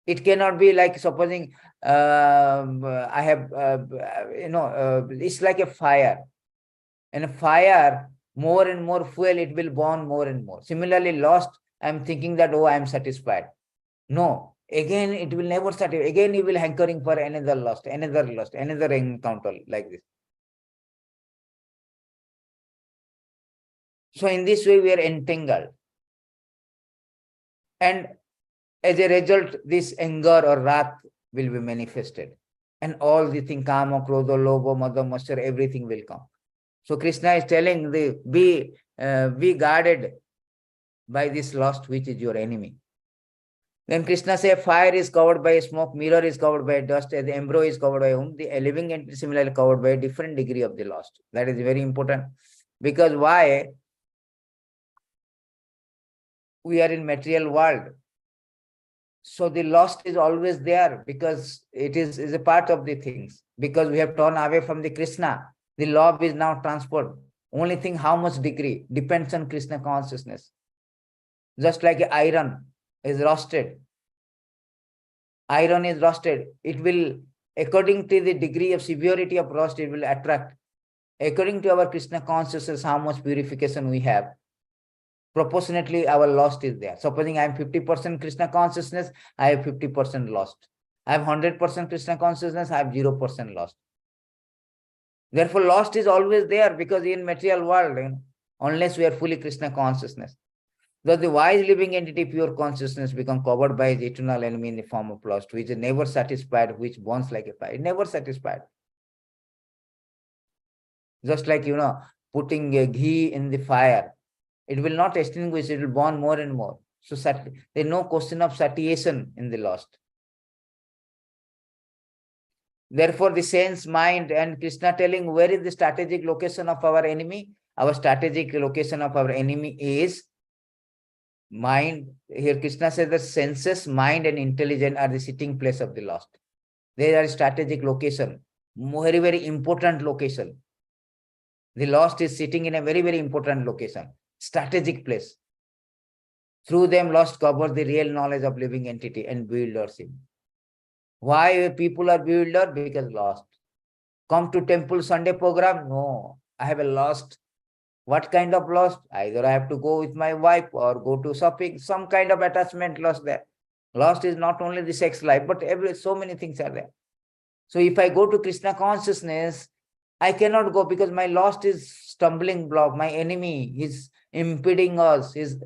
It cannot be like, supposing I have, it's like a fire. And a fire, more and more fuel, it will burn more and more. Similarly, lost, I'm thinking that, oh, I'm satisfied. No, again, it will never satisfy. Again, you will hankering for another lust, another encounter like this. So in this way, we are entangled. And as a result, this anger or wrath will be manifested. And all the things, kama, krodha, lobha, mada, matsar, everything will come. So Krishna is telling, be guarded by this lust, which is your enemy. Then Krishna says, fire is covered by smoke, mirror is covered by dust, the embryo is covered by whom? The living entity similarly covered by a different degree of the lust. That is very important. Because why? We are in material world. So the lust is always there, because it is a part of the things. Because we have turned away from the Krishna, the love is now transferred. Only thing how much degree depends on Krishna consciousness. Just like iron is rusted. Iron is rusted. It will, according to the degree of severity of rust, it will attract. According to our Krishna consciousness, how much purification we have, proportionately our lost is there. Supposing I am 50% Krishna consciousness, I have 50% lost. I have 100% Krishna consciousness, I have 0% lost. Therefore, lost is always there, because in material world, unless we are fully Krishna consciousness. Thus, the wise living entity, pure consciousness, become covered by his eternal enemy in the form of lust, which is never satisfied, which burns like a fire. Never satisfied. Just like, putting a ghee in the fire, it will not extinguish, it will burn more and more. So there is no question of satiation in the lust. Therefore, the sense, mind, and Krishna telling where is the strategic location of our enemy. Our strategic location of our enemy is mind. Here Krishna says that senses, mind, and intelligence are the sitting place of the lust. They are strategic location, very, very important location. The lust is sitting in a very, very important location, strategic place. Through them, lust covers the real knowledge of living entity and bewilders him. Why people are bewildered? Because lost. Come to temple Sunday program? No, I have a lost. What kind of lost? Either I have to go with my wife or go to shopping. Some kind of attachment lost there. Lost is not only the sex life, but so many things are there. So if I go to Krishna consciousness, I cannot go because my lost is stumbling block. My enemy is impeding us, is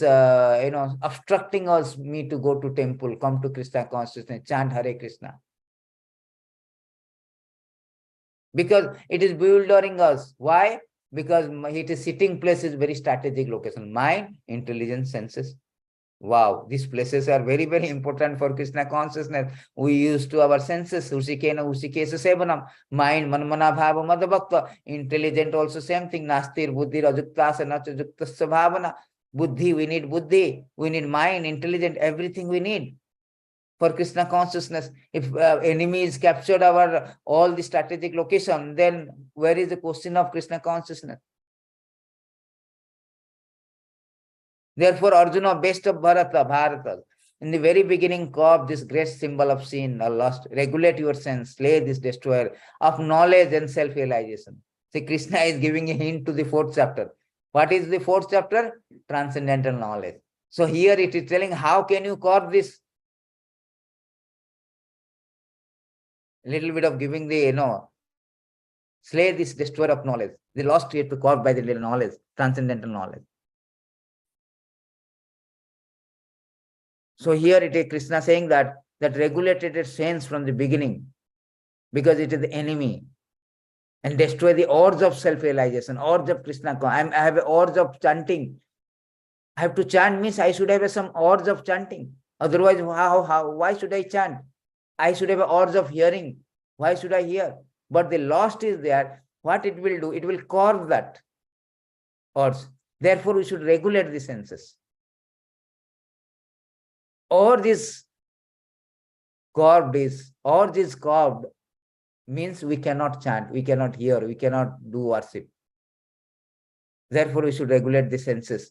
obstructing us, me to go to temple, come to Krishna consciousness, chant Hare Krishna. Because it is bewildering us. Why? Because it is sitting place is very strategic location. Mind, intelligence, senses. Wow, these places are very, very important for Krishna consciousness. We use to our senses, usikena usikesa sevanam, mind, manmana bhava madabhakta, intelligent also same thing, nastir buddhi rajukta nachajuktasya bhavana. Buddhi, we need mind, intelligent, everything we need for Krishna consciousness. If enemy is captured our all the strategic location, then where is the question of Krishna consciousness? Therefore, Arjuna, best of Bharata, in the very beginning, carve this great symbol of sin or lust, regulate your sense, slay this destroyer of knowledge and self-realization. See, Krishna is giving a hint to the 4th chapter. What is the 4th chapter? Transcendental knowledge. So here it is telling how can you carve this? A little bit of giving the, slay this destroyer of knowledge. The lost here to carve by the little knowledge, transcendental knowledge. So here it is Krishna saying that regulated its sense from the beginning, because it is the enemy, and destroy the urge of self-realization, urge of Krishna. I have an urge of chanting. I have to chant means I should have some urge of chanting. Otherwise, why should I chant? I should have an urge of hearing. Why should I hear? But the lost is there. What it will do? It will curb that urge. Therefore, we should regulate the senses. Or this curved means we cannot chant, we cannot hear, we cannot do worship. Therefore, we should regulate the senses.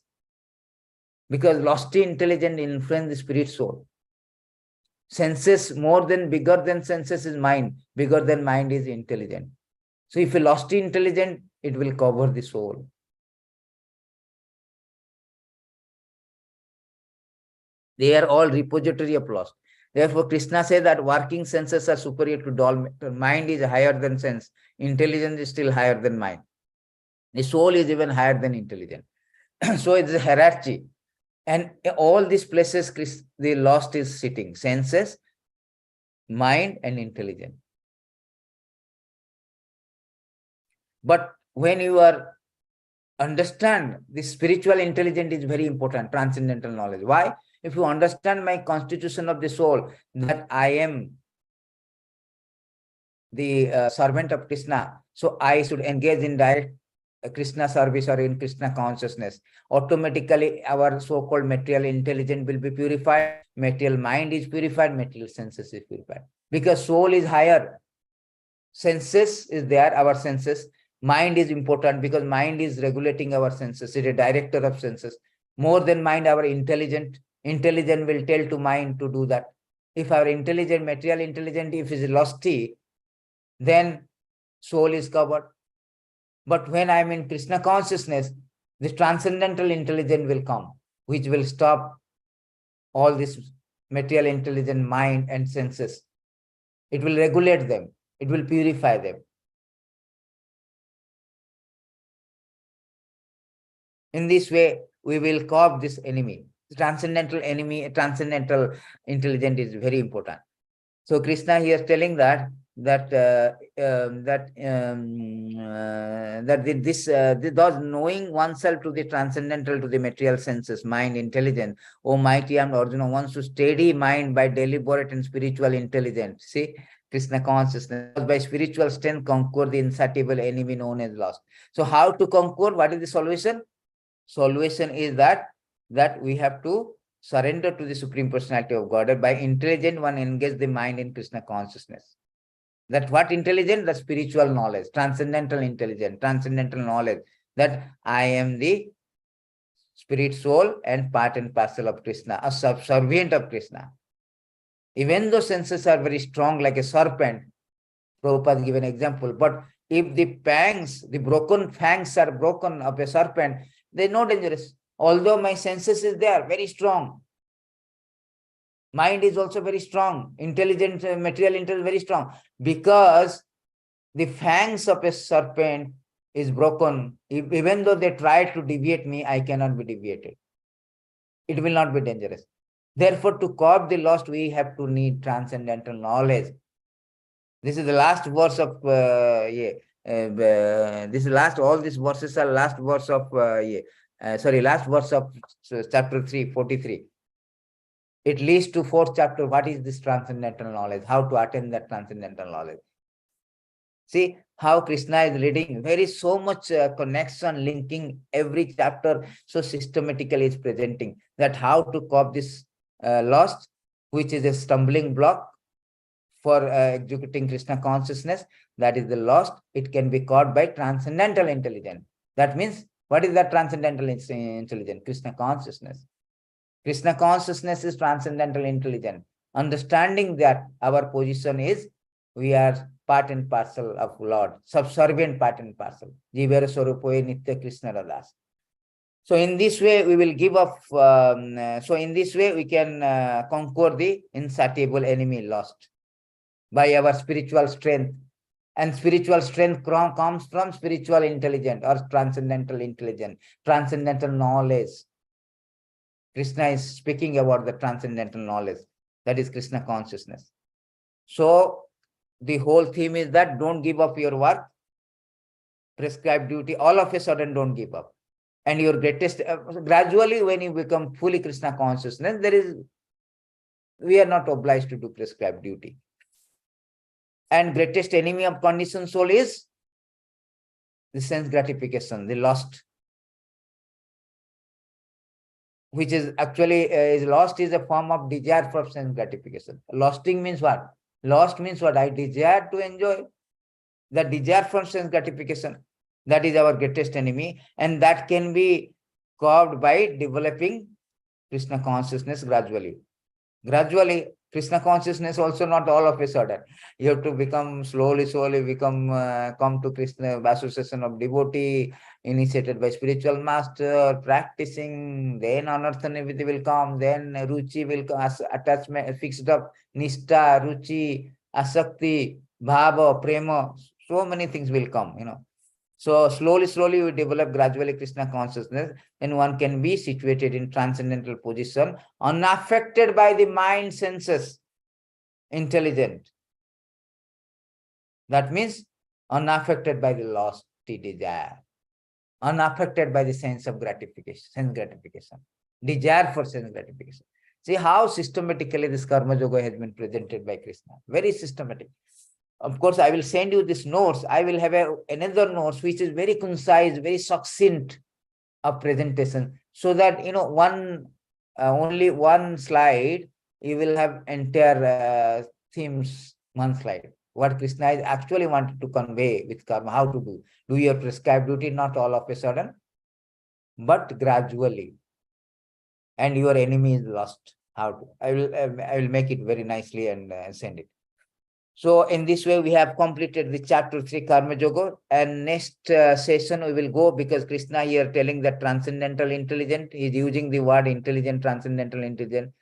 Because lofty intelligence influence the spirit soul. Senses bigger than senses is mind, bigger than mind is intelligent. So if a lofty intelligent, it will cover the soul. They are all repository of lost. Therefore, Krishna says that working senses are superior to dull matter. Mind is higher than sense. Intelligence is still higher than mind. The soul is even higher than intelligence. So it's a hierarchy. And all these places, the lost is sitting. Senses, mind, and intelligence. But when you are understand, the spiritual intelligence is very important, transcendental knowledge. Why? If you understand my constitution of the soul, that I am the servant of Krishna, so I should engage in direct Krishna service or in Krishna consciousness. Automatically, our so-called material intelligence will be purified, material mind is purified, material senses is purified. Because soul is higher. Senses is there, our senses. Mind is important because mind is regulating our senses. It is a director of senses. More than mind, our intelligent will tell to mind to do that. If our intelligent, material intelligent, if is losty, then soul is covered. But when I'm in Krishna consciousness, the transcendental intelligence will come, which will stop all this material intelligent mind and senses. It will regulate them. It will purify them. In this way, we will curb this enemy. The transcendental enemy, transcendental intelligence is very important. So Krishna here is telling that thus knowing oneself to the transcendental, to the material senses, mind, intelligence. Oh mighty and Arjuna wants to steady mind by deliberate and spiritual intelligence. See, Krishna consciousness by spiritual strength conquer the insatiable enemy known as lust. So how to conquer? What is the solution? Solution is that we have to surrender to the Supreme Personality of Godhead. By intelligent one engage the mind in Krishna consciousness. That what intelligent? The spiritual knowledge, transcendental intelligence, transcendental knowledge, that I am the spirit soul and part and parcel of Krishna, a subservient of Krishna. Even though senses are very strong like a serpent, Prabhupada give an example, but if the fangs, the broken fangs are broken of a serpent, they're not dangerous. Although my senses is there, very strong. Mind is also very strong. Intelligent, material intelligence very strong. Because the fangs of a serpent is broken. Even though they try to deviate me, I cannot be deviated. It will not be dangerous. Therefore, to curb the lost, we have to need transcendental knowledge. This is the last verse of this is last. All these verses are last verse of last verse of chapter 3:43. It leads to fourth chapter. What is this transcendental knowledge? How to attain that transcendental knowledge? See how Krishna is leading. There is so much connection, linking every chapter. So systematically is presenting that how to curb this lost, which is a stumbling block for executing Krishna consciousness. That is the lost. It can be caught by transcendental intelligence. That means, what is that transcendental intelligence? Krishna consciousness. Krishna consciousness is transcendental intelligence. Understanding that our position is, we are part and parcel of Lord, subservient part and parcel. Jivara Swarupoye Nitya Krishna Radas. So in this way, we will give up. So in this way, we can conquer the insatiable enemy lost by our spiritual strength. And spiritual strength comes from spiritual intelligence or transcendental intelligence, transcendental knowledge. Krishna is speaking about the transcendental knowledge. That is Krishna consciousness. So the whole theme is that don't give up your work, prescribed duty, all of a sudden don't give up. And your greatest, gradually when you become fully Krishna consciousness, we are not obliged to do prescribed duty. And greatest enemy of conditioned soul is the sense gratification, the lust, which is actually is lost is a form of desire for sense gratification. Losting means what? Lost means what? I desire to enjoy. The desire for sense gratification, that is our greatest enemy, and that can be curbed by developing Krishna consciousness gradually. Gradually, Krishna consciousness also not all of a sudden. You have to become slowly become come to Krishna association of devotee, initiated by spiritual master, practicing, then anartha nivritti will come, then ruchi will come, attachment fixed up, nishta, ruchi, asakti, bhava, prema, so many things will come, So slowly we develop gradually Krishna consciousness, and one can be situated in transcendental position, unaffected by the mind, senses, intelligent. That means unaffected by the lofty desire, unaffected by the sense of gratification, desire for sense gratification. See how systematically this karma yoga has been presented by Krishna. Very systematic. Of course, I will send you this notes. I will have another notes which is very concise, very succinct of presentation, so that only one slide you will have entire themes, one slide. what Krishna is actually wanted to convey with karma, how to do your prescribed duty, not all of a sudden, but gradually, and your enemy is lost. How to? I will make it very nicely and send it. So in this way, we have completed the chapter 3 Karma Yoga, and next session we will go, because Krishna here telling that transcendental intelligent, he is using the word intelligent, transcendental intelligent.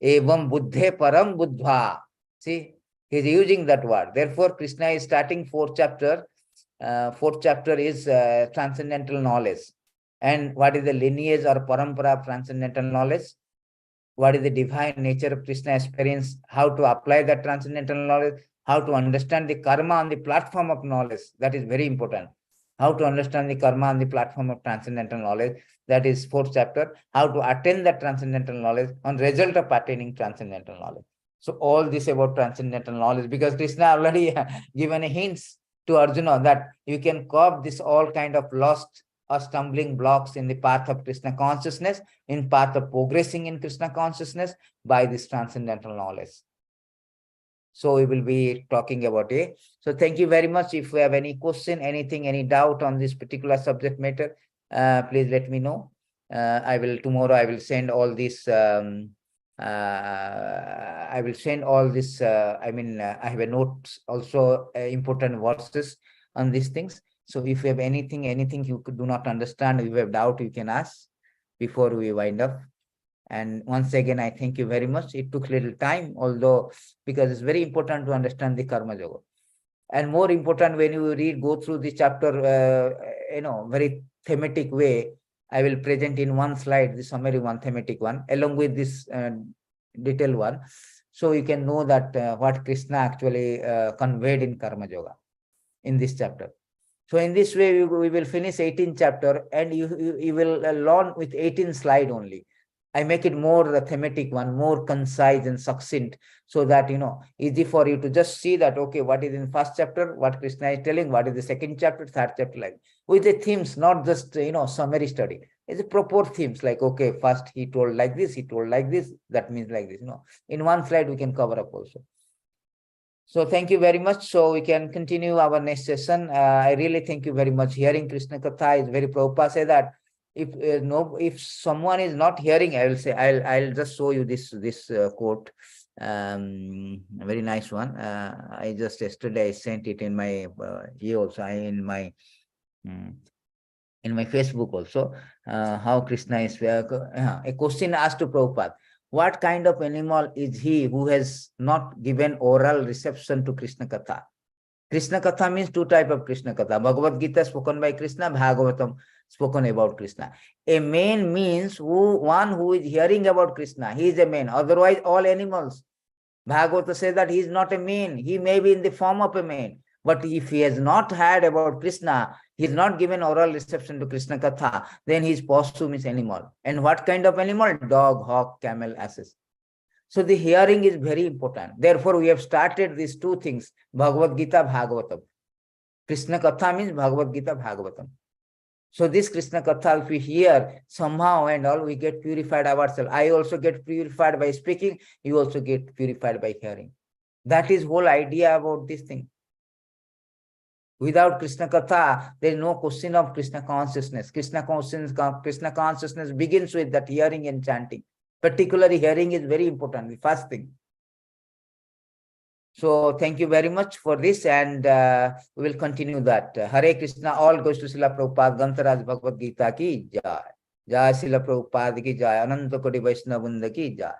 Evam buddhe param buddha. See, he is using that word. Therefore, Krishna is starting fourth chapter. Fourth chapter is transcendental knowledge. And what is the lineage or parampara of transcendental knowledge? What is the divine nature of Krishna experience? How to apply that transcendental knowledge? How to understand the karma on the platform of knowledge? That is very important. How to understand the karma on the platform of transcendental knowledge? That is fourth chapter. How to attain that transcendental knowledge on result of attaining transcendental knowledge. So all this about transcendental knowledge, because Krishna already given a hints to Arjuna that you can curb this all kind of lost or stumbling blocks in the path of Krishna consciousness, in path of progressing in Krishna consciousness by this transcendental knowledge. So we will be talking about it. So thank you very much. If you have any question, anything, any doubt on this particular subject matter, please let me know. Tomorrow I will send all this. I will send all this. I have a note also, important verses on these things. So if you have anything you do not understand, if you have doubt, you can ask before we wind up. And once again, I thank you very much. It took little time, although, because it's very important to understand the Karma Yoga. And more important, when you go through the chapter, very thematic way, I will present in one slide, the summary one, thematic one, along with this detailed one. So you can know that what Krishna actually conveyed in Karma Yoga in this chapter. So in this way, we will finish 18th chapter, and you will learn with 18 slide only. I make it more the thematic one, more concise and succinct, so that, easy for you to just see that, okay, what is in first chapter, what Krishna is telling, what is the second chapter, third chapter, like with the themes, not just, summary study. It's a proper themes, like, okay, first he told like this, he told like this, that means like this, in one slide we can cover up also. So thank you very much. So we can continue our next session. I really thank you very much. Hearing Krishna Katha is very, Prabhupada say that if someone is not hearing, I will say, I'll just show you this quote. A very nice one. I just yesterday I sent it in my in my Facebook also. How Krishna is a question asked to Prabhupada. What kind of animal is he who has not given oral reception to Krishna Katha? Krishna Katha means two types of Krishna Katha. Bhagavad Gita spoken by Krishna, Bhagavatam spoken about Krishna. A man means one who is hearing about Krishna. He is a man. Otherwise, all animals. Bhagavata says that he is not a man. He may be in the form of a man. But if he has not heard about Krishna, he is not given oral reception to Krishna Katha, then he is Pasu, means animal. And what kind of animal? Dog, hawk, camel, asses. So the hearing is very important. Therefore, we have started these two things, Bhagavad Gita, Bhagavatam. Krishna Katha means Bhagavad Gita, Bhagavatam. So this Krishna Katha, if we hear somehow and all, we get purified ourselves. I also get purified by speaking. You also get purified by hearing. That is whole idea about this thing. Without Krishna Katha, there is no question of Krishna consciousness. Krishna consciousness begins with that hearing and chanting. Particularly hearing is very important, the first thing. So thank you very much for this, and we will continue that. Hare Krishna, all goes to Srila Prabhupada, Grantaraj Bhagavad Gita ki jai. Jai Srila Prabhupada ki jai, Ananta Koti Vaishnava Vrinda ki jai.